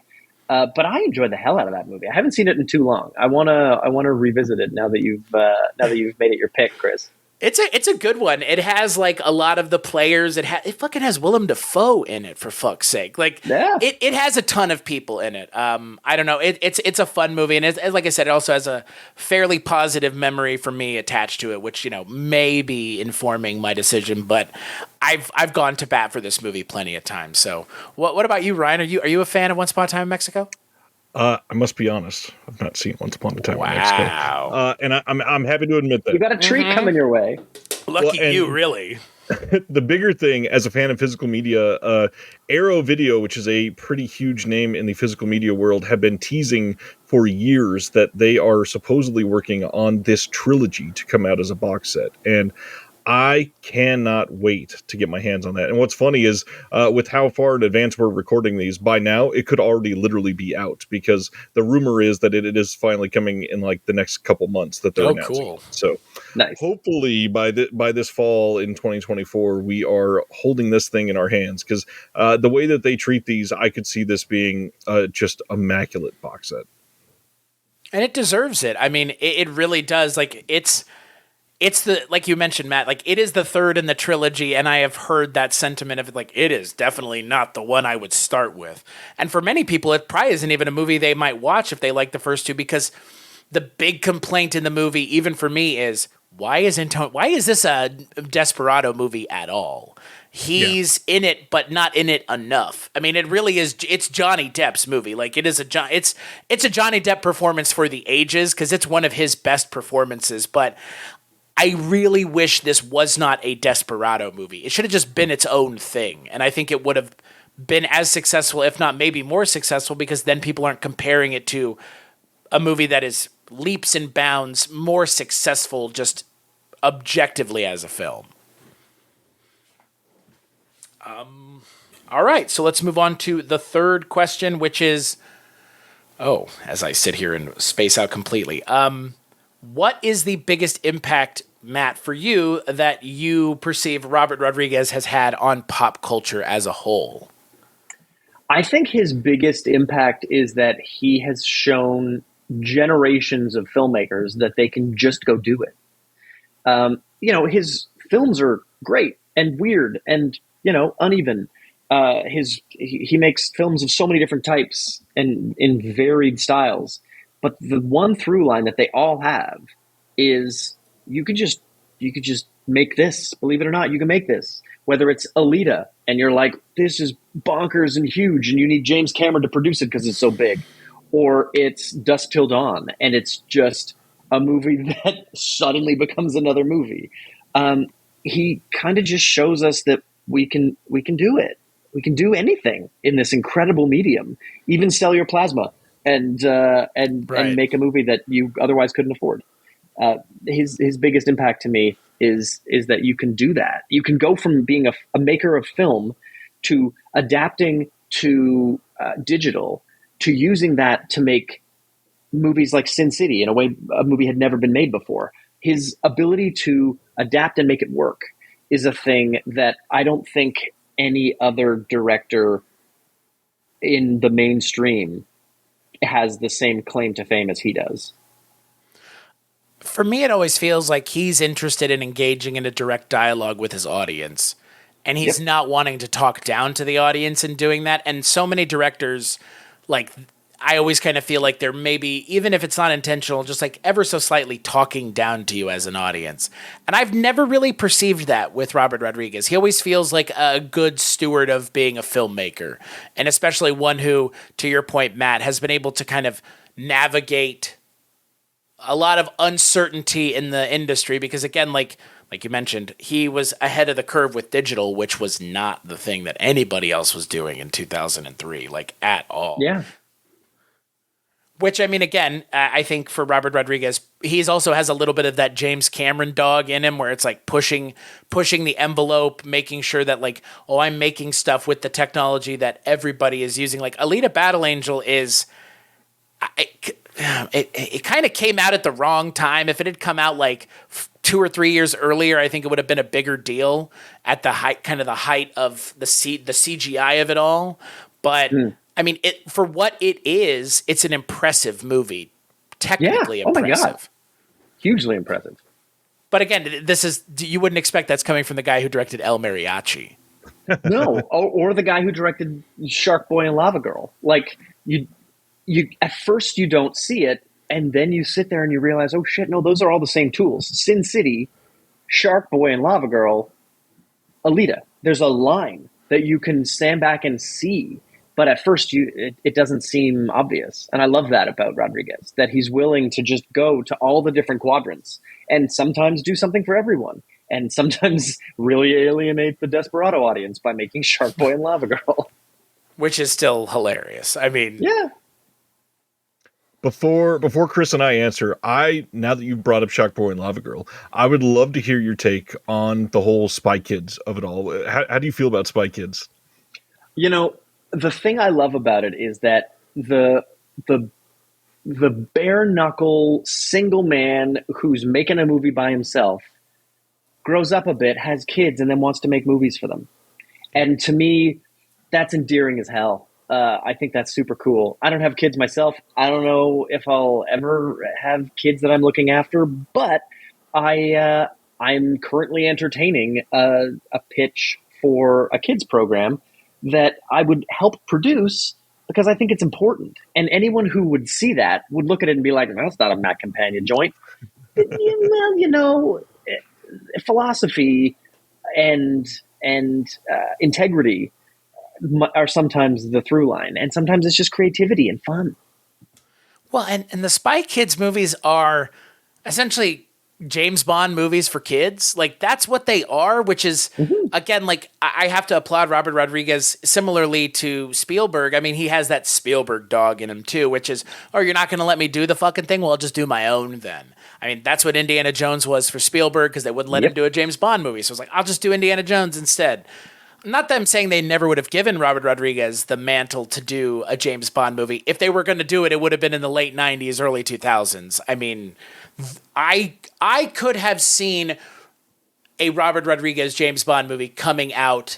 But I enjoyed the hell out of that movie. I haven't seen it in too long. I wanna revisit it now that you've made it your pick, Chris. It's a good one. It has like a lot of the players. It fucking has Willem Dafoe in it, for fuck's sake. Like it has a ton of people in it. I don't know. It's a fun movie, and like I said, it also has a fairly positive memory for me attached to it, which may be informing my decision. But I've gone to bat for this movie plenty of times. So what about you, Ryan? Are you a fan of Once Upon a Time in Mexico? I must be honest. I've not seen Once Upon a Time in Mexico. And I'm happy to admit that. You got a treat coming your way. Lucky you, really. The bigger thing, as a fan of physical media, Arrow Video, which is a pretty huge name in the physical media world, have been teasing for years that they are supposedly working on this trilogy to come out as a box set. And I cannot wait to get my hands on that. And what's funny is with how far in advance we're recording these, by now it could already literally be out because the rumor is that it is finally coming in like the next couple months that they're announcing. Cool. So nice. Hopefully by this fall in 2024, we are holding this thing in our hands because the way that they treat these, I could see this being just immaculate box set. And it deserves it. I mean, it really does. Like it's the, like you mentioned, Matt, like it is the third in the trilogy, and I have heard that sentiment of like, it is definitely not the one I would start with. And for many people, it probably isn't even a movie they might watch if they like the first two, because the big complaint in the movie, even for me, is why is this a Desperado movie at all? he's in it, but not in it enough. I mean, it really is. It's Johnny Depp's movie. Like it's a Johnny Depp performance for the ages because it's one of his best performances. But I really wish this was not a Desperado movie. It should have just been its own thing, and I think it would have been as successful, if not maybe more successful, because then people aren't comparing it to a movie that is leaps and bounds more successful just objectively as a film. All right, so let's move on to the third question, which is, as I sit here and space out completely, what is the biggest impact, Matt, for you that you perceive Robert Rodriguez has had on pop culture as a whole? I think his biggest impact is that he has shown generations of filmmakers that they can just go do it. His films are great and weird and, uneven. He makes films of so many different types and in varied styles. But the one through line that they all have is you could just make this. Believe it or not, you can make this. Whether it's Alita and you're like, this is bonkers and huge and you need James Cameron to produce it because it's so big. Or it's Dusk Till Dawn and it's just a movie that suddenly becomes another movie. He kind of just shows us that we can do it. We can do anything in this incredible medium, even sell your plasma and make a movie that you otherwise couldn't afford. His biggest impact to me is that you can do that. You can go from being a maker of film to adapting to digital to using that to make movies like Sin City in a way a movie had never been made before. His ability to adapt and make it work is a thing that I don't think any other director in the mainstream has the same claim to fame as he does. For me, it always feels like he's interested in engaging in a direct dialogue with his audience, and he's not wanting to talk down to the audience in doing that. And so many directors, like, I always kind of feel like they're maybe, even if it's not intentional, just like ever so slightly talking down to you as an audience. And I've never really perceived that with Robert Rodriguez. He always feels like a good steward of being a filmmaker, and especially one who, to your point, Matt, has been able to kind of navigate a lot of uncertainty in the industry because, again, like you mentioned, he was ahead of the curve with digital, which was not the thing that anybody else was doing in 2003, like at all. Yeah. Which, I mean, again, I think for Robert Rodriguez, he's also has a little bit of that James Cameron dog in him where it's like pushing the envelope, making sure that like, I'm making stuff with the technology that everybody is using. Like Alita Battle Angel is... It kind of came out at the wrong time. If it had come out like 2 or 3 years earlier, I think it would have been a bigger deal at the height of the CGI of it all. But I mean, for what it is, it's an impressive movie. Technically impressive. Oh my God. Hugely impressive. But again, you wouldn't expect that's coming from the guy who directed El Mariachi. No, or the guy who directed Shark Boy and Lava Girl. Like you at first you don't see it, and then you sit there and you realize, oh shit, no, those are all the same tools. Sin City, Shark Boy and Lava Girl, Alita. There's a line that you can stand back and see, but at first it doesn't seem obvious. And I love that about Rodriguez, that he's willing to just go to all the different quadrants and sometimes do something for everyone, and sometimes really alienate the Desperado audience by making Shark Boy and Lava Girl. Which is still hilarious. I mean... Yeah. Before Chris and I answer, now that you brought up Shark Boy and Lava Girl, I would love to hear your take on the whole Spy Kids of it all. How do you feel about Spy Kids? The thing I love about it is that the bare knuckle single man who's making a movie by himself grows up a bit, has kids, and then wants to make movies for them. And to me, that's endearing as hell. I think that's super cool. I don't have kids myself. I don't know if I'll ever have kids that I'm looking after, but I'm currently entertaining a pitch for a kids program that I would help produce because I think it's important. And anyone who would see that would look at it and be like, well, that's not a Matt Campagna joint. Philosophy and and integrity are sometimes the through line, and sometimes it's just creativity and fun. Well, and the Spy Kids movies are essentially James Bond movies for kids. Like, that's what they are, which is, again, like, I have to applaud Robert Rodriguez similarly to Spielberg. I mean, he has that Spielberg dog in him too, which is, oh, you're not going to let me do the fucking thing? Well, I'll just do my own then. I mean, that's what Indiana Jones was for Spielberg, because they wouldn't let him do a James Bond movie. So I was like, I'll just do Indiana Jones instead. Not that I'm saying they never would have given Robert Rodriguez the mantle to do a James Bond movie. If they were going to do it, it would have been in the late 90s, early 2000s. I mean, I could have seen a Robert Rodriguez James Bond movie coming out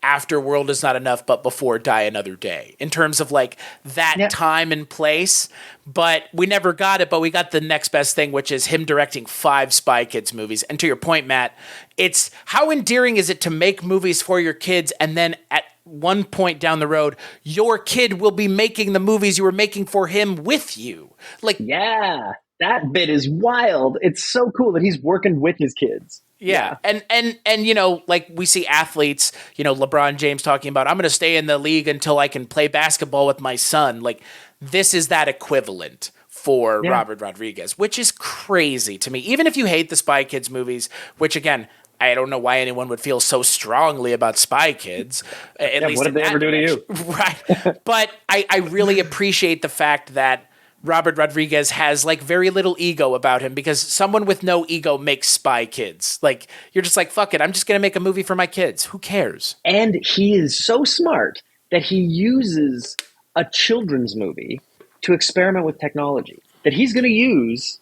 after World Is Not Enough, but before Die Another Day, in terms of like that time and place. But we never got it, but we got the next best thing, which is him directing 5 Spy Kids movies. And to your point, Matt, it's how endearing is it to make movies for your kids, and then at one point down the road, your kid will be making the movies you were making for him with you. Like, yeah, that bit is wild. It's so cool that he's working with his kids. Yeah. And you know, like we see athletes, you know, LeBron James talking about, I'm going to stay in the league until I can play basketball with my son. Like, this is that equivalent for Robert Rodriguez, which is crazy to me. Even if you hate the Spy Kids movies, which again, I don't know why anyone would feel so strongly about Spy Kids. At least what did they ever do to you? Right. But I really appreciate the fact that Robert Rodriguez has like very little ego about him, because someone with no ego makes Spy Kids. Like, you're just like, fuck it, I'm just going to make a movie for my kids. Who cares? And he is so smart that he uses a children's movie to experiment with technology that he's going to use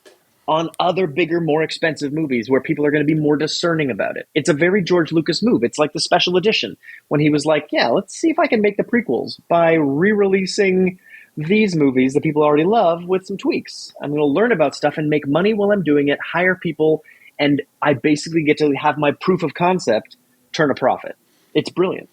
on other bigger, more expensive movies where people are going to be more discerning about it. It's a very George Lucas move. It's like the special edition when he was like, yeah, let's see if I can make the prequels by re-releasing these movies that people already love with some tweaks. I'm going to learn about stuff and make money while I'm doing it, hire people, and I basically get to have my proof of concept turn a profit. It's brilliant.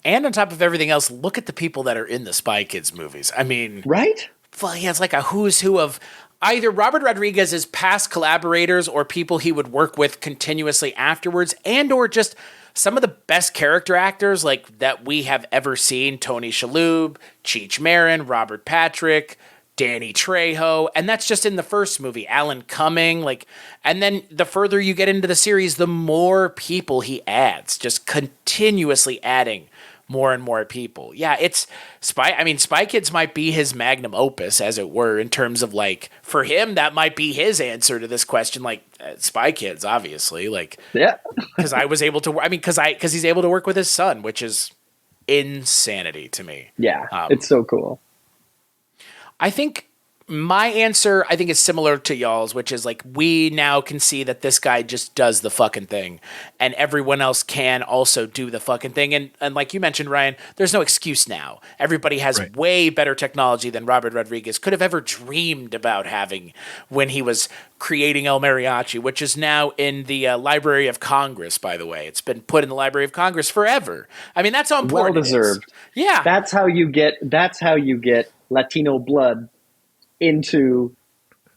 And on top of everything else, look at the people that are in the Spy Kids movies. I mean, right? Well, he has like a who's who of either Robert Rodriguez's past collaborators or people he would work with continuously afterwards, and or just some of the best character actors like that we have ever seen. Tony Shalhoub, Cheech Marin, Robert Patrick, Danny Trejo, and that's just in the first movie. Alan Cumming, like, and then the further you get into the series, the more people he adds, just continuously adding more and more people. Yeah, it's Spy Kids might be his magnum opus, as it were, in terms of like, for him, that might be his answer to this question. Like, Spy Kids, obviously, like, yeah, because I was able to, because he's able to work with his son, which is insanity to me. Yeah, it's so cool. I think my answer, I think, is similar to y'all's, which is like, we now can see that this guy just does the fucking thing, and everyone else can also do the fucking thing. And like you mentioned, Ryan, there's no excuse now. Everybody has way better technology than Robert Rodriguez could have ever dreamed about having when he was creating El Mariachi, which is now in the Library of Congress, by the way. It's been put in the Library of Congress forever. I mean, that's how important well deserved. It is. Yeah. That's how you get Latino blood into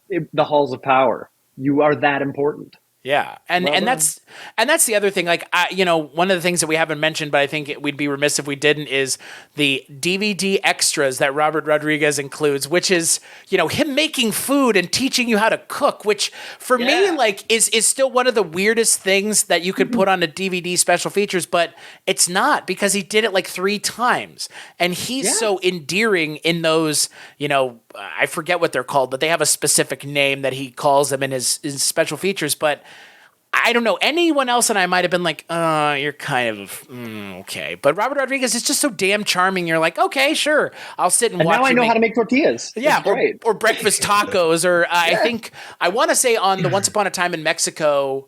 the halls of power. You are that important. Yeah. And that's the other thing. Like, one of the things that we haven't mentioned, but I think we'd be remiss if we didn't, is the DVD extras that Robert Rodriguez includes, which is, him making food and teaching you how to cook, which for me, like, is still one of the weirdest things that you could put on a DVD special features, but it's not, because he did it like 3 times. And he's so endearing in those, I forget what they're called, but they have a specific name that he calls them in his special features. But I don't know, anyone else and I might have been like, you're kind of, okay. But Robert Rodriguez is just so damn charming. You're like, okay, sure. I'll sit and watch. Now I know how to make tortillas. Yeah, or breakfast tacos. Or I want to say on the Once Upon a Time in Mexico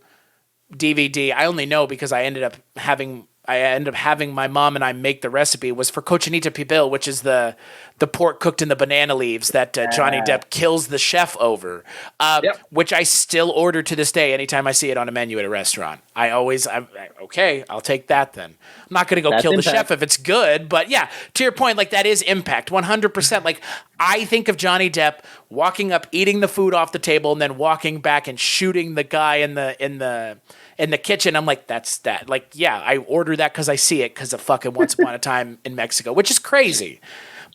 DVD, I only know because I ended up having my mom and I make the recipe, was for cochinita pibil, which is the the pork cooked in the banana leaves that Johnny Depp kills the chef over, which I still order to this day anytime I see it on a menu at a restaurant. Okay, I'll take that then. I'm not going to go kill the chef if it's good, but yeah, to your point, like that is impact, 100%. Like I think of Johnny Depp walking up, eating the food off the table, and then walking back and shooting the guy in the kitchen. I'm like, that's that. Like, yeah, I order that because I see it because of fucking Once Upon a Time in Mexico, which is crazy.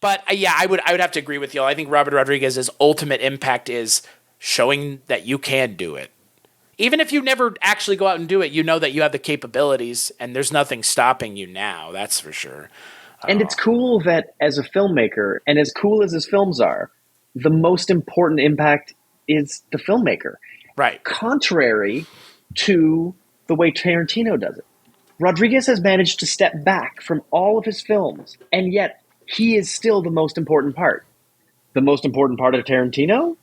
But yeah, I would have to agree with you. I think Robert Rodriguez's ultimate impact is showing that you can do it. Even if you never actually go out and do it, you know that you have the capabilities, and there's nothing stopping you now. That's for sure. And it's cool that as a filmmaker, and as cool as his films are, the most important impact is the filmmaker. Right. Contrary to the way Tarantino does it. Rodriguez has managed to step back from all of his films, and yet he is still the most important part. The most important part of Tarantino?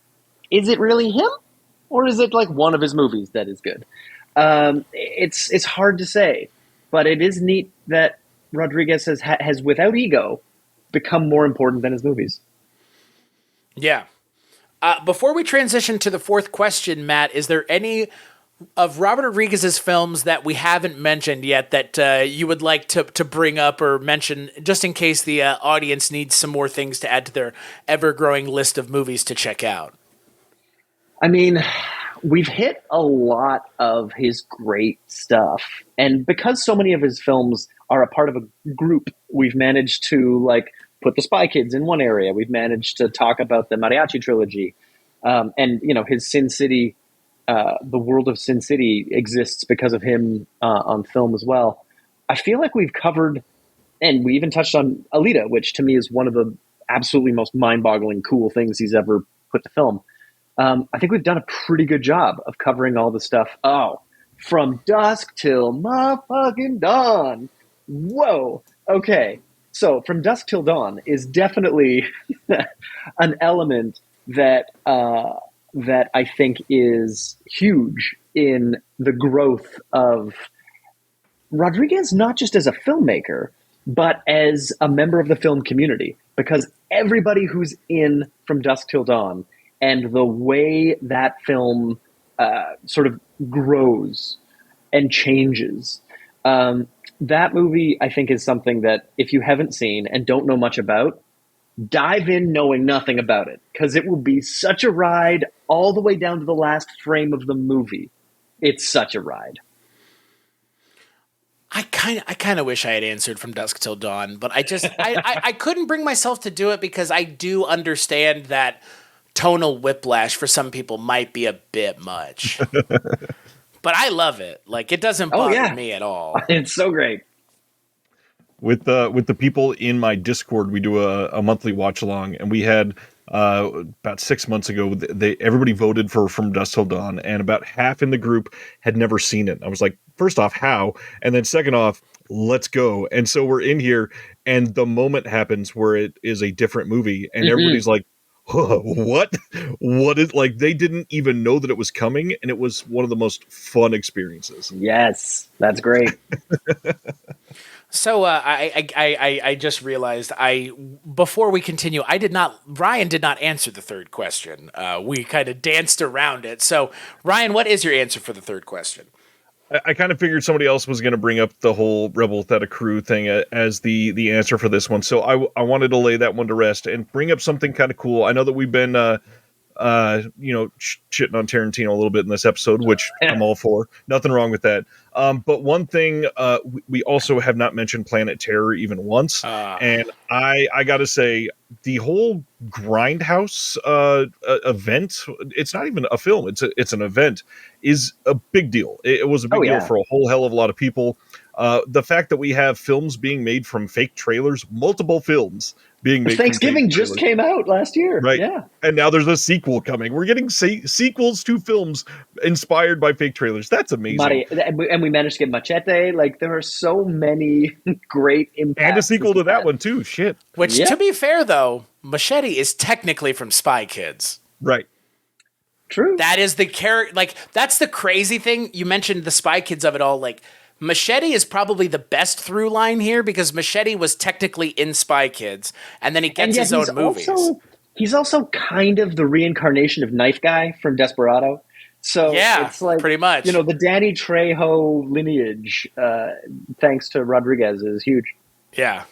Is it really him? Or is it like one of his movies that is good? It's hard to say, but it is neat that Rodriguez has, without ego, become more important than his movies. Yeah. Before we transition to the fourth question, Matt, is there any of Robert Rodriguez's films that we haven't mentioned yet that you would like to bring up or mention, just in case the audience needs some more things to add to their ever-growing list of movies to check out? I mean, we've hit a lot of his great stuff. And because so many of his films are a part of a group, we've managed to put the Spy Kids in one area. We've managed to talk about the Mariachi trilogy. And, his Sin City, the world of Sin City exists because of him on film as well. I feel like we've covered, and we even touched on Alita, which to me is one of the absolutely most mind-boggling cool things he's ever put to film. I think we've done a pretty good job of covering all the stuff. Oh, from dusk till motherfucking dawn. Whoa. Okay. So From Dusk Till Dawn is definitely an element that I think is huge in the growth of Rodriguez, not just as a filmmaker, but as a member of the film community, because everybody who's in From Dusk Till Dawn and the way that film sort of grows and changes, that movie, I think, is something that if you haven't seen and don't know much about, dive in knowing nothing about it, because it will be such a ride all the way down to the last frame of the movie. It's such a ride. I kind of wish I had answered From Dusk Till Dawn, but I couldn't bring myself to do it because I do understand that tonal whiplash for some people might be a bit much. But I love it. Like, it doesn't bother me at all. It's so great. With the people in my Discord, we do a monthly watch along, and we had about 6 months ago, everybody voted for From Dusk Till Dawn, and about half in the group had never seen it. I was like, first off, how? And then second off, let's go. And so we're in here, and the moment happens where it is a different movie, and everybody's like, what is, like, they didn't even know that it was coming, and it was one of the most fun experiences. Yes, that's great. So I just realized before we continue, Ryan did not answer the third question. We kind of danced around it. So Ryan, what is your answer for the third question? I kind of figured somebody else was going to bring up the whole Rebel Without a Crew thing as the answer for this one. So I wanted to lay that one to rest and bring up something kind of cool. I know that we've been, shitting on Tarantino a little bit in this episode, which I'm all for. Nothing wrong with that. But one thing, we also have not mentioned Planet Terror even once. And I got to say, the whole Grindhouse event, it's not even a film, it's an event, is a big deal. It was a big deal for a whole hell of a lot of people. The fact that we have films being made from fake trailers, multiple films being made. Thanksgiving just came out last year. Right. Yeah. And now there's a sequel coming. We're getting sequels to films inspired by fake trailers. That's amazing. And we managed to get Machete. Like, there are so many great impacts. And a sequel to that one, too. Shit. Which, to be fair, though, Machete is technically from Spy Kids. Right. True. That is the character. Like, that's the crazy thing. You mentioned the Spy Kids of it all. Like, Machete is probably the best through line here because Machete was technically in Spy Kids, and then he gets his own movies. He's also kind of the reincarnation of Knife Guy from Desperado. So Yeah, it's like, pretty much. the Danny Trejo lineage, thanks to Rodriguez, is huge. Yeah.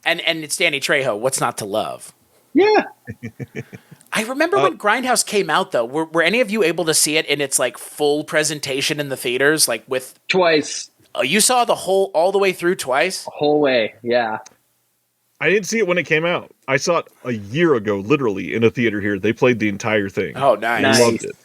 And it's Danny Trejo. What's not to love? Yeah. I remember when Grindhouse came out, though. Were any of you able to see it in its like full presentation in the theaters, like with Twice. Oh, you saw all the way through twice? The whole way, yeah. I didn't see it when it came out. I saw it a year ago, literally, in a theater here. They played the entire thing. Oh, nice. Nice. Loved it.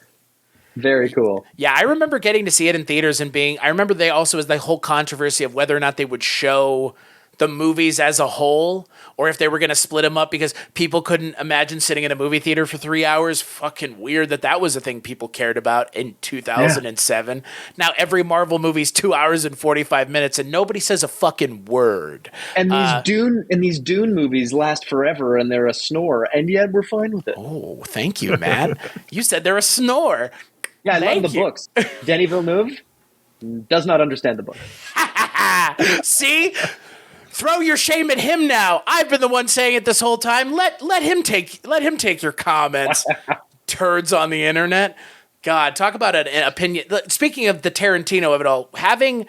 Very cool. Yeah, I remember getting to see it in theaters and I remember they also was the whole controversy of whether or not they would show the movies as a whole or if they were going to split them up because people couldn't imagine sitting in a movie theater for 3 hours. Fucking weird that was a thing people cared about in 2007. Yeah. Now every Marvel movie's 2 hours and 45 minutes and nobody says a fucking word. And these Dune movies last forever and they're a snore and yet we're fine with it. Oh, thank you, Matt. You said they're a snore. Yeah, I love the books. Denis Villeneuve does not understand the book. See? Throw your shame at him now. I've been the one saying it this whole time. Let him take your comments. Turds on the internet. God, talk about an opinion. Speaking of the Tarantino of it all, having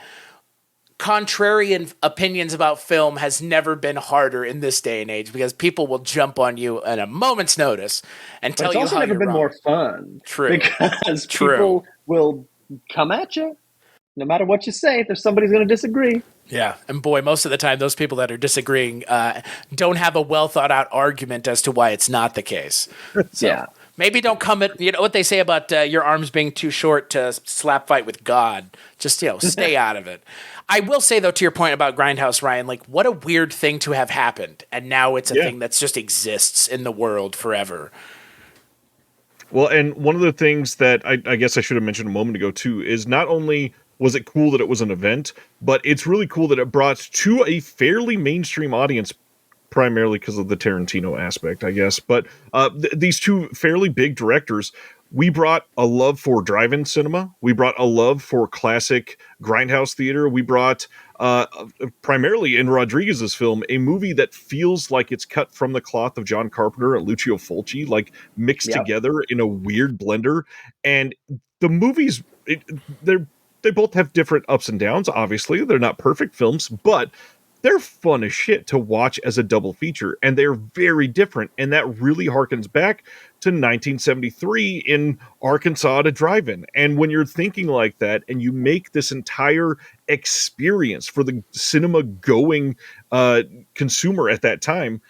contrarian opinions about film has never been harder in this day and age because people will jump on you at a moment's notice and tell you how you're wrong. It's also never been more fun. True. Because people will come at you. No matter what you say, there's somebody's going to disagree. Yeah, and boy, most of the time, those people that are disagreeing don't have a well thought out argument as to why it's not the case. So yeah. Maybe don't come at, you know what they say about your arms being too short to slap fight with God. Just, stay out of it. I will say, though, to your point about Grindhouse, Ryan, like, what a weird thing to have happened. And now it's a thing that just exists in the world forever. Well, and one of the things that I guess I should have mentioned a moment ago, too, is not only was it cool that it was an event, but it's really cool that it brought to a fairly mainstream audience, primarily because of the Tarantino aspect, I guess. But these two fairly big directors, we brought a love for drive-in cinema. We brought a love for classic grindhouse theater. We brought, primarily in Rodriguez's film, a movie that feels like it's cut from the cloth of John Carpenter and Lucio Fulci, like mixed together in a weird blender. And the movies, they both have different ups and downs, obviously. They're not perfect films, but they're fun as shit to watch as a double feature, and they're very different, and that really harkens back to 1973 in Arkansas at a drive-in. And when you're thinking like that, and you make this entire experience for the cinema-going consumer at that time,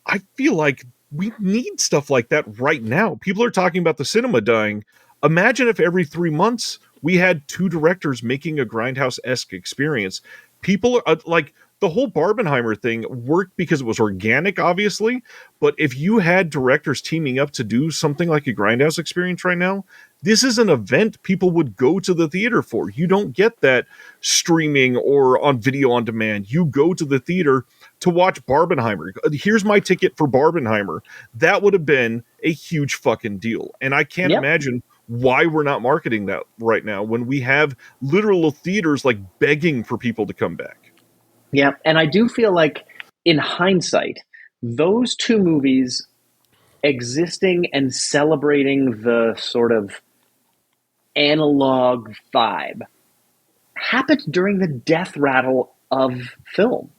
I feel like we need stuff like that right now. People are talking about the cinema dying. Imagine if every 3 months we had two directors making a Grindhouse-esque experience. People are like, the whole Barbenheimer thing worked because it was organic, obviously. But if you had directors teaming up to do something like a Grindhouse experience right now, this is an event people would go to the theater for. You don't get that streaming or on video on demand. You go to the theater to watch Barbenheimer. Here's my ticket for Barbenheimer. That would have been a huge fucking deal. And I can't imagine why we're not marketing that right now when we have literal theaters like begging for people to come back. Yeah, and I do feel like, in hindsight, those two movies existing and celebrating the sort of analog vibe happened during the death rattle of film.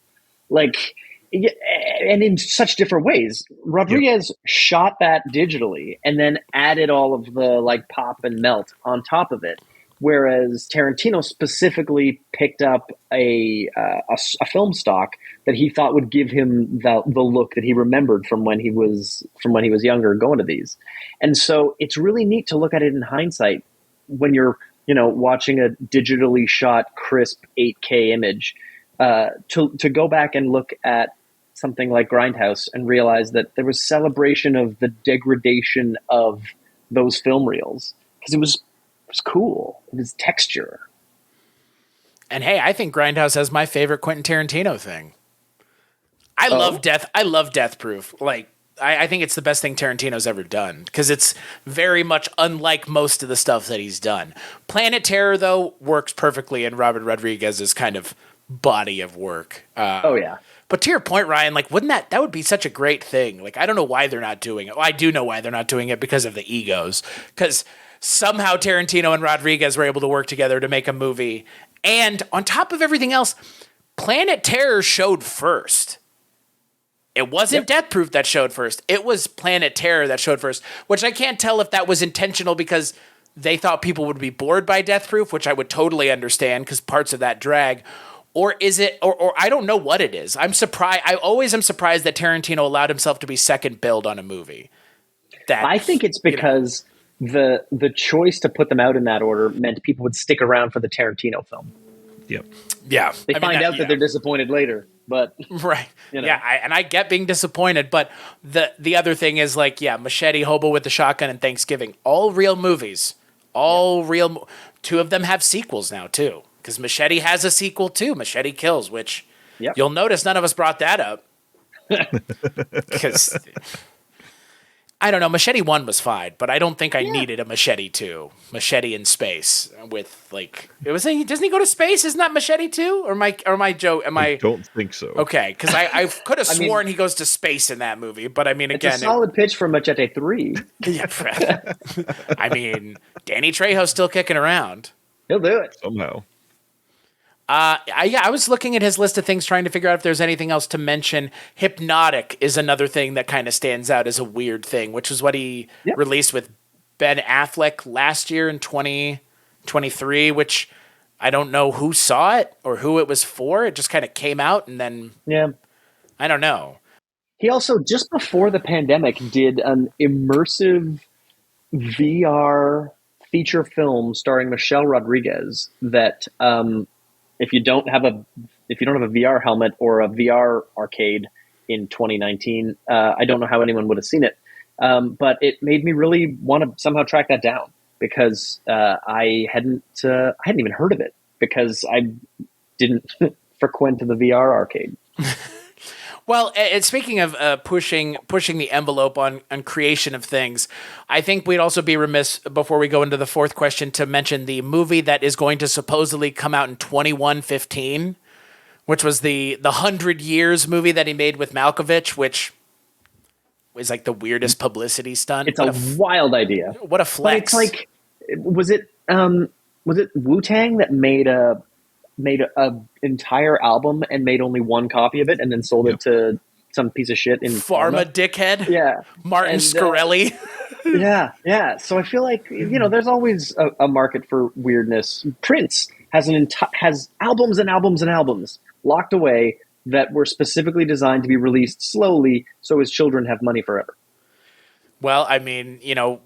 Like, and in such different ways. Rodriguez shot that digitally and then added all of the like pop and melt on top of it. Whereas Tarantino specifically picked up a film stock that he thought would give him the look that he remembered from when he was younger going to these. And so it's really neat to look at it in hindsight when you're, watching a digitally shot crisp 8K image, to go back and look at something like Grindhouse and realize that there was celebration of the degradation of those film reels because it was cool. It was texture. And hey, I think Grindhouse has my favorite Quentin Tarantino thing. I love Death Proof. Like, I think it's the best thing Tarantino's ever done because it's very much unlike most of the stuff that he's done. Planet Terror, though, works perfectly in Robert Rodriguez's kind of body of work. Oh yeah. But to your point, Ryan, like, wouldn't that would be such a great thing? Like, I don't know why they're not doing it. Well, I do know why they're not doing it because of the egos. Because somehow Tarantino and Rodriguez were able to work together to make a movie. And on top of everything else, Planet Terror showed first. It wasn't Death Proof that showed first. It was Planet Terror that showed first, which I can't tell if that was intentional because they thought people would be bored by Death Proof, which I would totally understand because parts of that drag. Or is it, or I don't know what it is. I'm surprised. I always am surprised that Tarantino allowed himself to be second billed on a movie. I think it's because the choice to put them out in that order meant people would stick around for the Tarantino film. Yep. Yeah. They find out that they're disappointed later, but right. You know. Yeah. I get being disappointed, but the other thing is like, Machete, Hobo with the Shotgun, and Thanksgiving, all real movies, real. Two of them have sequels now too, because Machete has a sequel too, Machete Kills, which you'll notice none of us brought that up because. I don't know. Machete 1 was fine, but I don't think I needed a Machete 2. Machete in space with like doesn't he go to space? Isn't that Machete 2? Or my Joe? I don't think so. Okay, because I could have sworn he goes to space in that movie, but I mean, it's a solid pitch for Machete 3. Yeah, I mean, Danny Trejo's still kicking around. He'll do it somehow. I was looking at his list of things trying to figure out if there's anything else to mention. Hypnotic is another thing that kind of stands out as a weird thing, which is what he released with Ben Affleck last year in 2023, which I don't know who saw it or who it was for. It just kind of came out and then I don't know. He also, just before the pandemic, did an immersive VR feature film starring Michelle Rodriguez that if you don't have a VR helmet or a VR arcade in 2019, I don't know how anyone would have seen it. But it made me really want to somehow track that down because I hadn't even heard of it because I didn't frequent the VR arcade. Well, speaking of pushing the envelope on creation of things, I think we'd also be remiss before we go into the fourth question to mention the movie that is going to supposedly come out in 2115, which was the 100 Years movie that he made with Malkovich, which was like the weirdest publicity stunt. It's a wild idea. What a flex! But it's like, was it Wu-Tang that made a entire album and made only one copy of it and then sold it to some piece of shit in Pharma dickhead? Yeah. Martin Scarelli. Yeah. So I feel like, there's always a market for weirdness. Prince has has albums and albums and albums locked away that were specifically designed to be released slowly so his children have money forever. Well, I mean,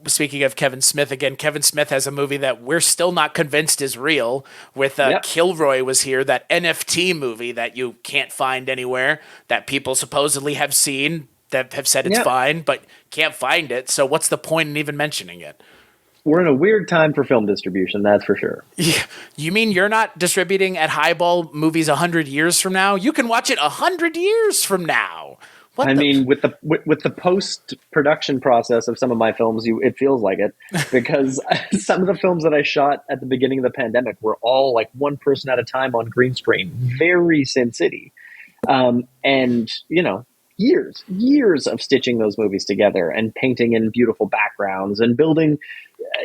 speaking of Kevin Smith again, Kevin Smith has a movie that we're still not convinced is real with Kilroy was here, that NFT movie that you can't find anywhere that people supposedly have seen that have said it's fine, but can't find it. So what's the point in even mentioning it? We're in a weird time for film distribution, that's for sure. Yeah. You mean you're not distributing at Highball movies 100 years from now? You can watch it 100 years from now. With the post-production process of some of my films, it feels like it, because some of the films that I shot at the beginning of the pandemic were all like one person at a time on green screen, very Sin City, and years of stitching those movies together and painting in beautiful backgrounds and building,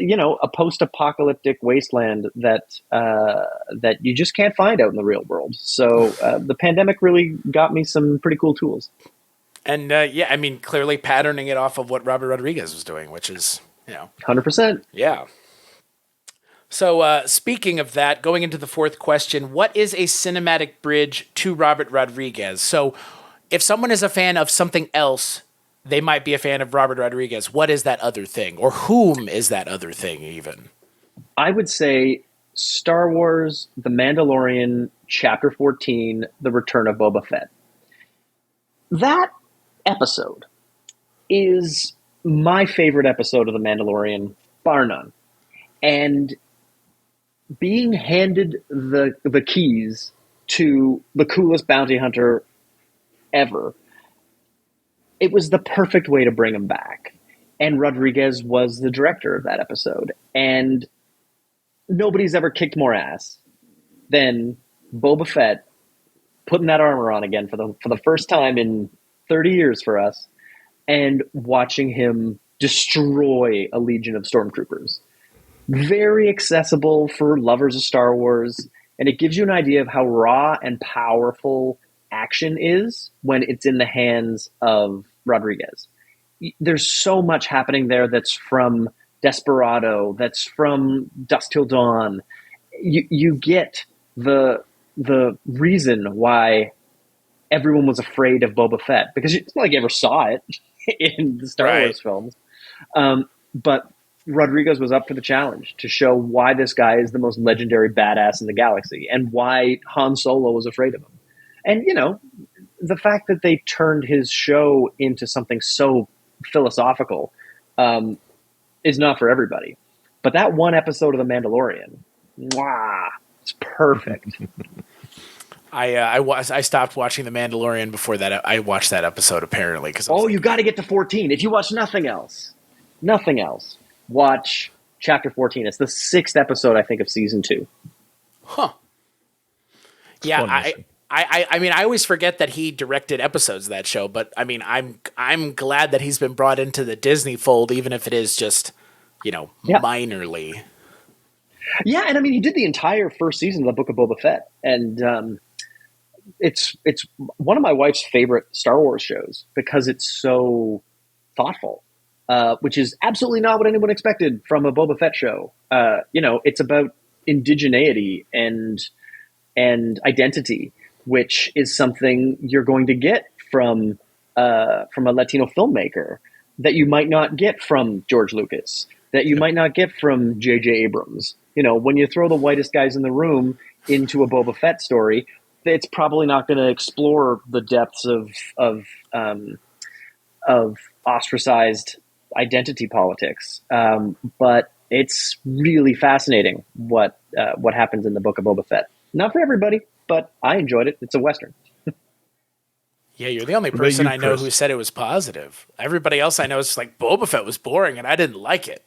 a post-apocalyptic wasteland that you just can't find out in the real world. So the pandemic really got me some pretty cool tools. And clearly patterning it off of what Robert Rodriguez was doing, which is, 100%. Yeah. So speaking of that, going into the fourth question, what is a cinematic bridge to Robert Rodriguez? So if someone is a fan of something else, they might be a fan of Robert Rodriguez. What is that other thing? Or whom is that other thing even? I would say Star Wars, The Mandalorian, Chapter 14, The Return of Boba Fett. That episode is my favorite episode of The Mandalorian, bar none. And being handed the keys to the coolest bounty hunter ever it was the perfect way to bring him back. And Rodriguez was the director of that episode. And nobody's ever kicked more ass than Boba Fett putting that armor on again for the first time in 30 years for us, and watching him destroy a legion of stormtroopers. Very accessible for lovers of Star Wars, and it gives you an idea of how raw and powerful action is when it's in the hands of Rodriguez. There's so much happening there that's from Desperado, that's from Dusk Till Dawn. You get the reason why everyone was afraid of Boba Fett, because it's not like you ever saw it in the Star Wars films. But Rodriguez was up for the challenge to show why this guy is the most legendary badass in the galaxy and why Han Solo was afraid of him. And, you know, the fact that they turned his show into something so philosophical is not for everybody. But that one episode of The Mandalorian, wow, it's perfect. I stopped watching The Mandalorian before that. I watched that episode apparently because you got to get to 14. If you watch nothing else, watch chapter 14. It's the 6th episode, I think, of season 2. Huh. Yeah, I mean, I always forget that he directed episodes of that show, but I mean, I'm glad that he's been brought into the Disney fold, even if it is just, minorly. Yeah, and I mean, he did the entire first season of the Book of Boba Fett, and it's one of my wife's favorite Star Wars shows because it's so thoughtful, which is absolutely not what anyone expected from a Boba Fett show. It's about indigeneity and identity, which is something you're going to get from a Latino filmmaker that you might not get from George Lucas, that you might not get from J.J. Abrams. When you throw the whitest guys in the room into a Boba Fett story, it's probably not going to explore the depths of ostracized identity politics. But it's really fascinating what happens in the Book of Boba Fett. Not for everybody, but I enjoyed it. It's a Western. Yeah, you're the only person I know who said it was positive. Everybody else I know is like, Boba Fett was boring and I didn't like it.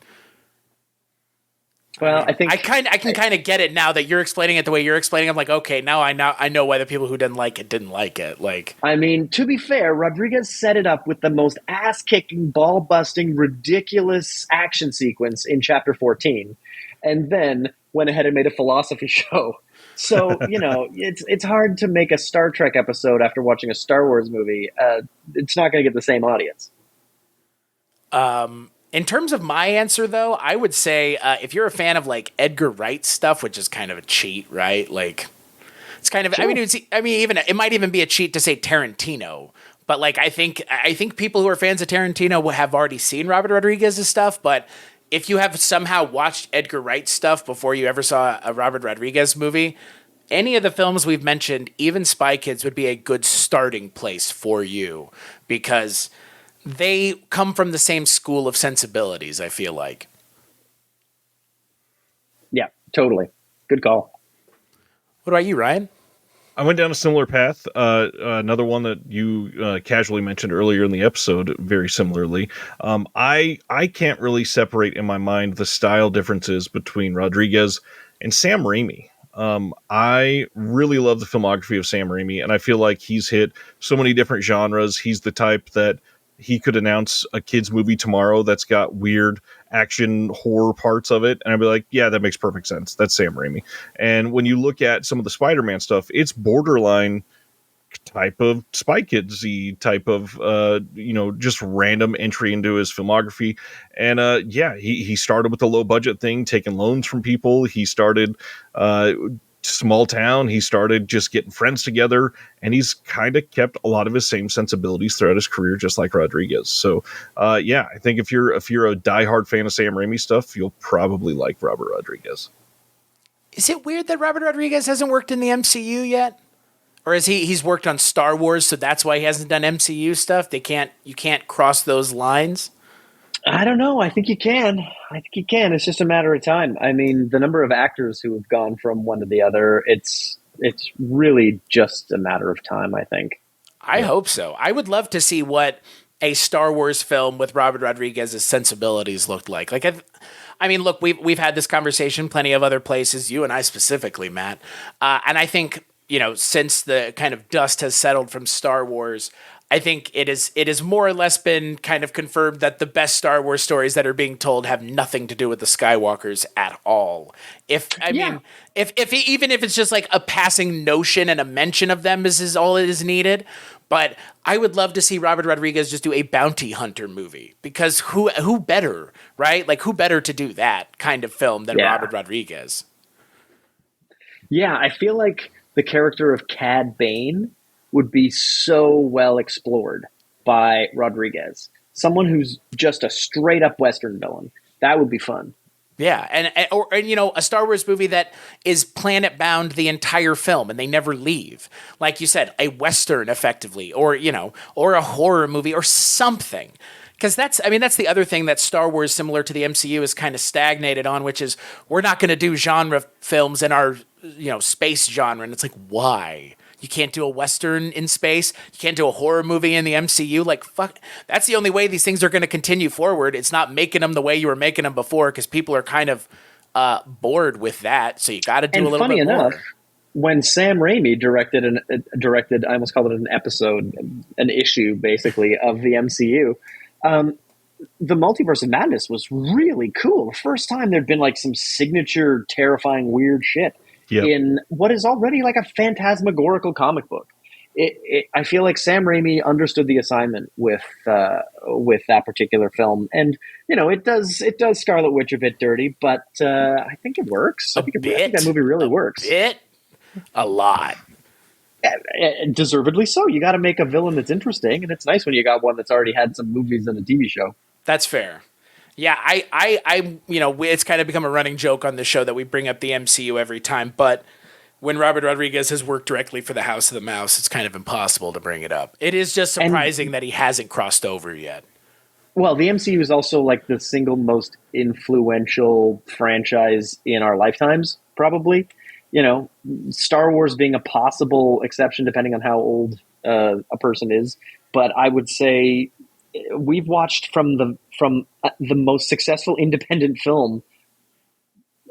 Well, I think I can kind of get it now that you're explaining it the way you're explaining. I'm like, okay, now I know why the people who didn't like it. Like, I mean, to be fair, Rodriguez set it up with the most ass-kicking, ball-busting, ridiculous action sequence in Chapter 14, and then went ahead and made a philosophy show. So, it's hard to make a Star Trek episode after watching a Star Wars movie. It's not going to get the same audience. In terms of my answer, though, I would say if you're a fan of like Edgar Wright stuff, which is kind of a cheat, right? Like, it's kind of. Sure. Even it might even be a cheat to say Tarantino. But like, I think people who are fans of Tarantino have already seen Robert Rodriguez's stuff. But if you have somehow watched Edgar Wright stuff before you ever saw a Robert Rodriguez movie, any of the films we've mentioned, even Spy Kids, would be a good starting place for you because they come from the same school of sensibilities, I feel like. Yeah, totally. Good call. What about you, Ryan? I went down a similar path. Another one that you casually mentioned earlier in the episode, very similarly. I can't really separate in my mind the style differences between Rodriguez and Sam Raimi. I really love the filmography of Sam Raimi, and I feel like he's hit so many different genres. He's the type that he could announce a kid's movie tomorrow that's got weird action horror parts of it, and I'd be like, yeah, that makes perfect sense. That's Sam Raimi. And when you look at some of the Spider-Man stuff, it's borderline type of Spy Kids-y type of, just random entry into his filmography. And he started with a low budget thing, taking loans from people. He started small town. He started just getting friends together, and he's kind of kept a lot of his same sensibilities throughout his career, just like Rodriguez. So, I think if you're a diehard fan of Sam Raimi stuff, you'll probably like Robert Rodriguez. Is it weird that Robert Rodriguez hasn't worked in the MCU yet? Or is he's worked on Star Wars, so that's why he hasn't done MCU stuff? You can't cross those lines? I don't know. I think you can. It's just a matter of time. I mean, the number of actors who have gone from one to the other, it's really just a matter of time, I think. I hope so. I would love to see what a Star Wars film with Robert Rodriguez's sensibilities looked like. Like, I mean, look, we've had this conversation plenty of other places, you and I specifically, Matt. And I think, since the kind of dust has settled from Star Wars, I think it is more or less been kind of confirmed that the best Star Wars stories that are being told have nothing to do with the Skywalkers at all. Even if it's just like a passing notion and a mention of them is all it is needed. But I would love to see Robert Rodriguez just do a bounty hunter movie, because who better, right? Like, who better to do that kind of film than Robert Rodriguez? Yeah, I feel like the character of Cad Bane would be so well explored by Rodriguez. Someone who's just a straight up Western villain. That would be fun. Yeah, and a Star Wars movie that is planet bound the entire film and they never leave. Like you said, a Western effectively, or a horror movie or something. Because that's the other thing that Star Wars, similar to the MCU, is kind of stagnated on, which is we're not going to do genre films in our space genre. And it's like, why? You can't do a Western in space. You can't do a horror movie in the MCU. Like, fuck. That's the only way these things are going to continue forward. It's not making them the way you were making them before, because people are kind of bored with that. So you got to do a little bit more. Funny enough, when Sam Raimi directed, I almost called it an episode, an issue basically of the MCU. The Multiverse of Madness was really cool. The first time there'd been like some signature, terrifying, weird shit. Yep. In what is already like a phantasmagorical comic book. I feel like Sam Raimi understood the assignment with that particular film, and it does Scarlet Witch a bit dirty, but I think it works. I think that movie really works. A lot. Deservedly so. You got to make a villain that's interesting, and it's nice when you got one that's already had some movies and a TV show. That's fair. Yeah, it's kind of become a running joke on the show that we bring up the MCU every time, but when Robert Rodriguez has worked directly for the House of the Mouse, it's kind of impossible to bring it up. It is just surprising that he hasn't crossed over yet. Well, the MCU is also like the single most influential franchise in our lifetimes, probably. Star Wars being a possible exception depending on how old a person is, but I would say we've watched from the most successful independent film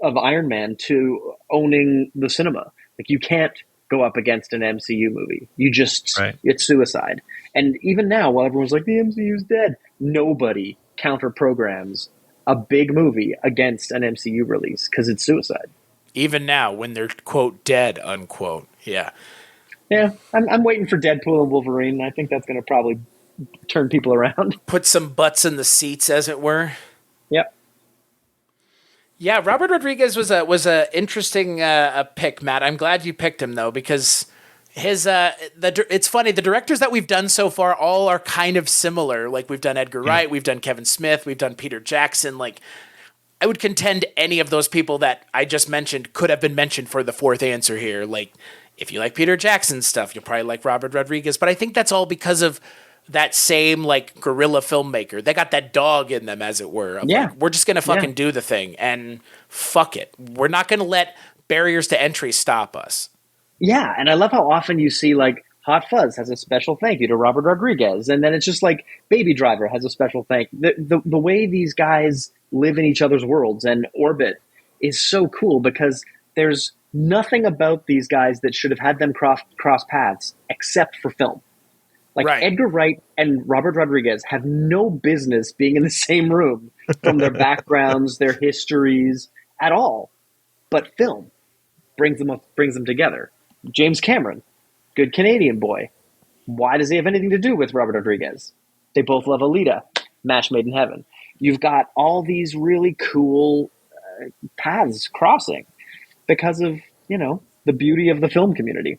of Iron Man to owning the cinema. Like, you can't go up against an MCU movie. It's suicide. And even now, while everyone's like, the MCU's dead, nobody counter programs a big movie against an MCU release because it's suicide. Even now, when they're, quote, dead, unquote. Yeah. Yeah, I'm waiting for Deadpool and Wolverine. I think that's going to probably turn people around. Put some butts in the seats, as it were. Yep. Yeah, Robert Rodriguez was a interesting pick, Matt. I'm glad you picked him though, because it's funny. The directors that we've done so far all are kind of similar. Like, we've done Edgar Wright, we've done Kevin Smith, we've done Peter Jackson. Like, I would contend any of those people that I just mentioned could have been mentioned for the fourth answer here. Like, if you like Peter Jackson's stuff, you'll probably like Robert Rodriguez. But I think that's all because of that same, like, guerrilla filmmaker. They got that dog in them, as it were. Like, we're just going to fucking do the thing, and fuck it. We're not going to let barriers to entry stop us. Yeah, and I love how often you see, like, Hot Fuzz has a special thank you to Robert Rodriguez, and then it's just like Baby Driver has a special thank you. The way these guys live in each other's worlds and orbit is so cool, because there's nothing about these guys that should have had them cross paths except for film. Like, Edgar Wright and Robert Rodriguez have no business being in the same room from their backgrounds, their histories, at all. But film brings them together. James Cameron, good Canadian boy. Why does he have anything to do with Robert Rodriguez? They both love Alita, match made in heaven. You've got all these really cool paths crossing because of, the beauty of the film community.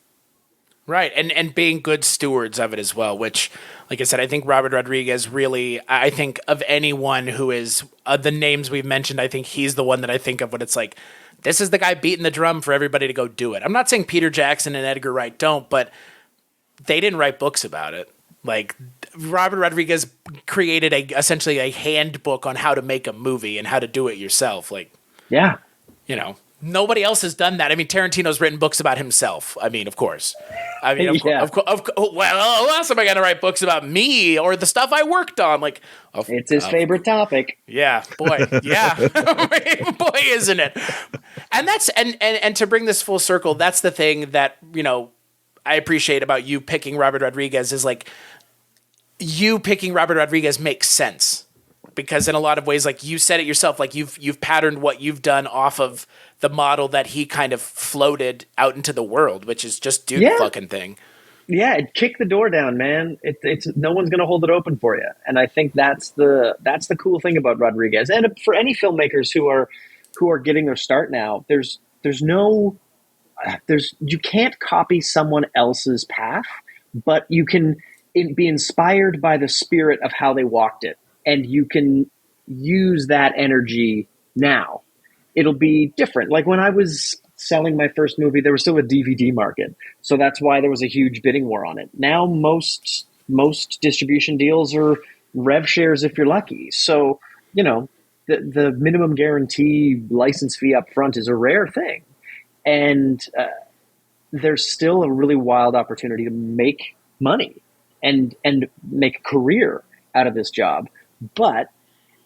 Right, and being good stewards of it as well, which, like I said, I think Robert Rodriguez really, I think of anyone who is, the names we've mentioned, I think he's the one that I think of when it's like, this is the guy beating the drum for everybody to go do it. I'm not saying Peter Jackson and Edgar Wright don't, but they didn't write books about it. Like, Robert Rodriguez created essentially a handbook on how to make a movie and how to do it yourself. Like, yeah. Nobody else has done that. I mean, Tarantino's written books about himself. I mean, of course. I mean, Yeah. well, who else am I going to write books about? Me or the stuff I worked on? Like, It's his favorite topic. yeah, boy, yeah, boy, isn't it? And that's and to bring this full circle, that's the thing that I appreciate about you picking Robert Rodriguez is like you picking Robert Rodriguez makes sense because in a lot of ways, like you said it yourself, like you've patterned what you've done off of the model that he kind of floated out into the world, which is just do the fucking thing. Yeah, kick the door down, man. It's no one's going to hold it open for you, and I think that's the cool thing about Rodriguez. And for any filmmakers who are getting their start now, you can't copy someone else's path, but you can be inspired by the spirit of how they walked it, and you can use that energy now. It'll be different. Like when I was selling my first movie, there was still a DVD market. So that's why there was a huge bidding war on it. Now most distribution deals are rev shares if you're lucky. So, the minimum guarantee license fee up front is a rare thing. And there's still a really wild opportunity to make money and make a career out of this job. But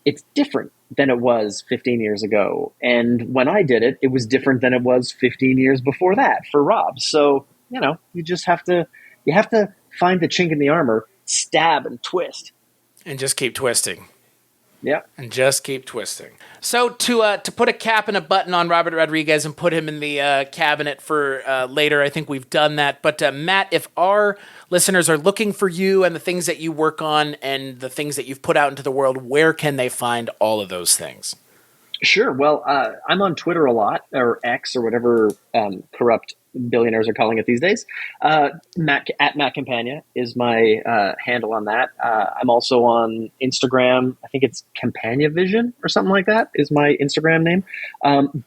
it's different than it was 15 years ago. And when I did it, it was different than it was 15 years before that for Rob. So, you just have to find the chink in the armor, stab and twist. And just keep twisting. Yeah. And just keep twisting. So to put a cap and a button on Robert Rodriguez and put him in the cabinet for later, I think we've done that. But Matt, if our listeners are looking for you and the things that you work on and the things that you've put out into the world, where can they find all of those things? Sure. Well, I'm on Twitter a lot, or X, or whatever corrupt billionaires are calling it these days. Matt Campagna is my handle on that. I'm also on Instagram. I think it's Campagna Vision or something like that is my Instagram name.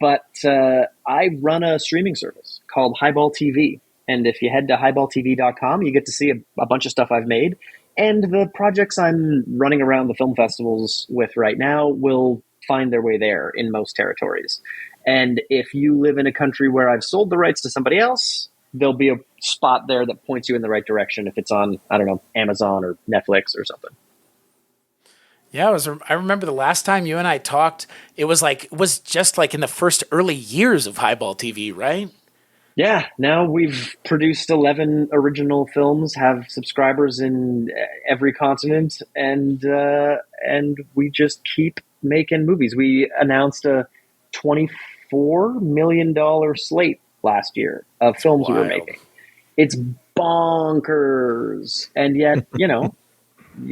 But I run a streaming service called Highball TV. And if you head to highballtv.com, you get to see a bunch of stuff I've made. And the projects I'm running around the film festivals with right now will find their way there in most territories. And if you live in a country where I've sold the rights to somebody else, there'll be a spot there that points you in the right direction if it's on, I don't know, Amazon or Netflix or something. Yeah, I remember the last time you and I talked, it was just like in the first early years of Highball TV, right? Yeah, now we've produced 11 original films, have subscribers in every continent, and we just keep making movies. We announced a $24 million slate last year of films we were making. It's bonkers. And yet, you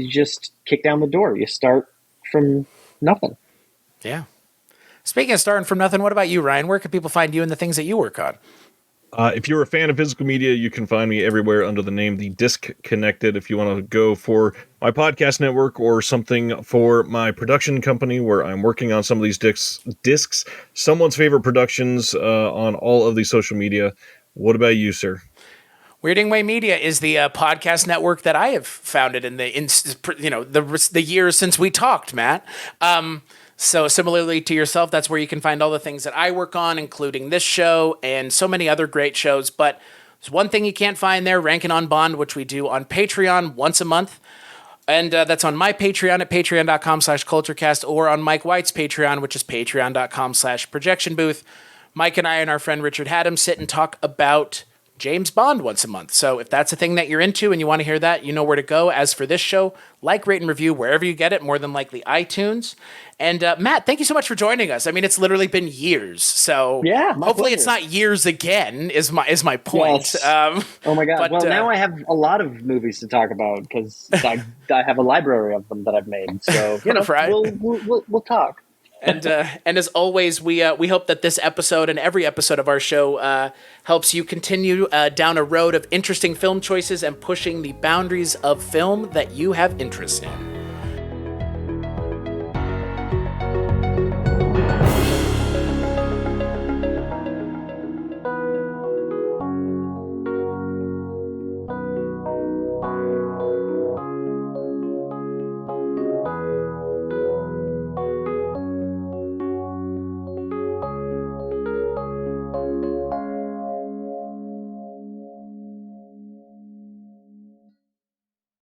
just kick down the door. You start from nothing. Yeah. Speaking of starting from nothing, what about you, Ryan? Where can people find you and the things that you work on? If you're a fan of physical media, you can find me everywhere under the name The Disc Connected. If you want to go for my podcast network or something for my production company where I'm working on some of these discs, someone's favorite productions on all of the social media. What about you, sir? Weirding Way Media is the podcast network that I have founded in the years since we talked, Matt. So similarly to yourself, that's where you can find all the things that I work on, including this show and so many other great shows. But there's one thing you can't find there, Rankin' on Bond, which we do on Patreon once a month. And that's on my Patreon at patreon.com/culturecast or on Mike White's Patreon, which is patreon.com/projectionbooth. Mike and I and our friend Richard Haddam sit and talk about James Bond once a month. So if that's a thing that you're into and you want to hear that, you know where to go. As for this show, like, rate, and review wherever you get it, more than likely iTunes. And Matt, thank you so much for joining us. I mean, it's literally been years. So yeah, hopefully it's not years again is my point. Yes. Oh my God. But, now I have a lot of movies to talk about because I have a library of them that I've made. So, right. we'll talk. And as always, we hope that this episode and every episode of our show helps you continue down a road of interesting film choices and pushing the boundaries of film that you have interest in.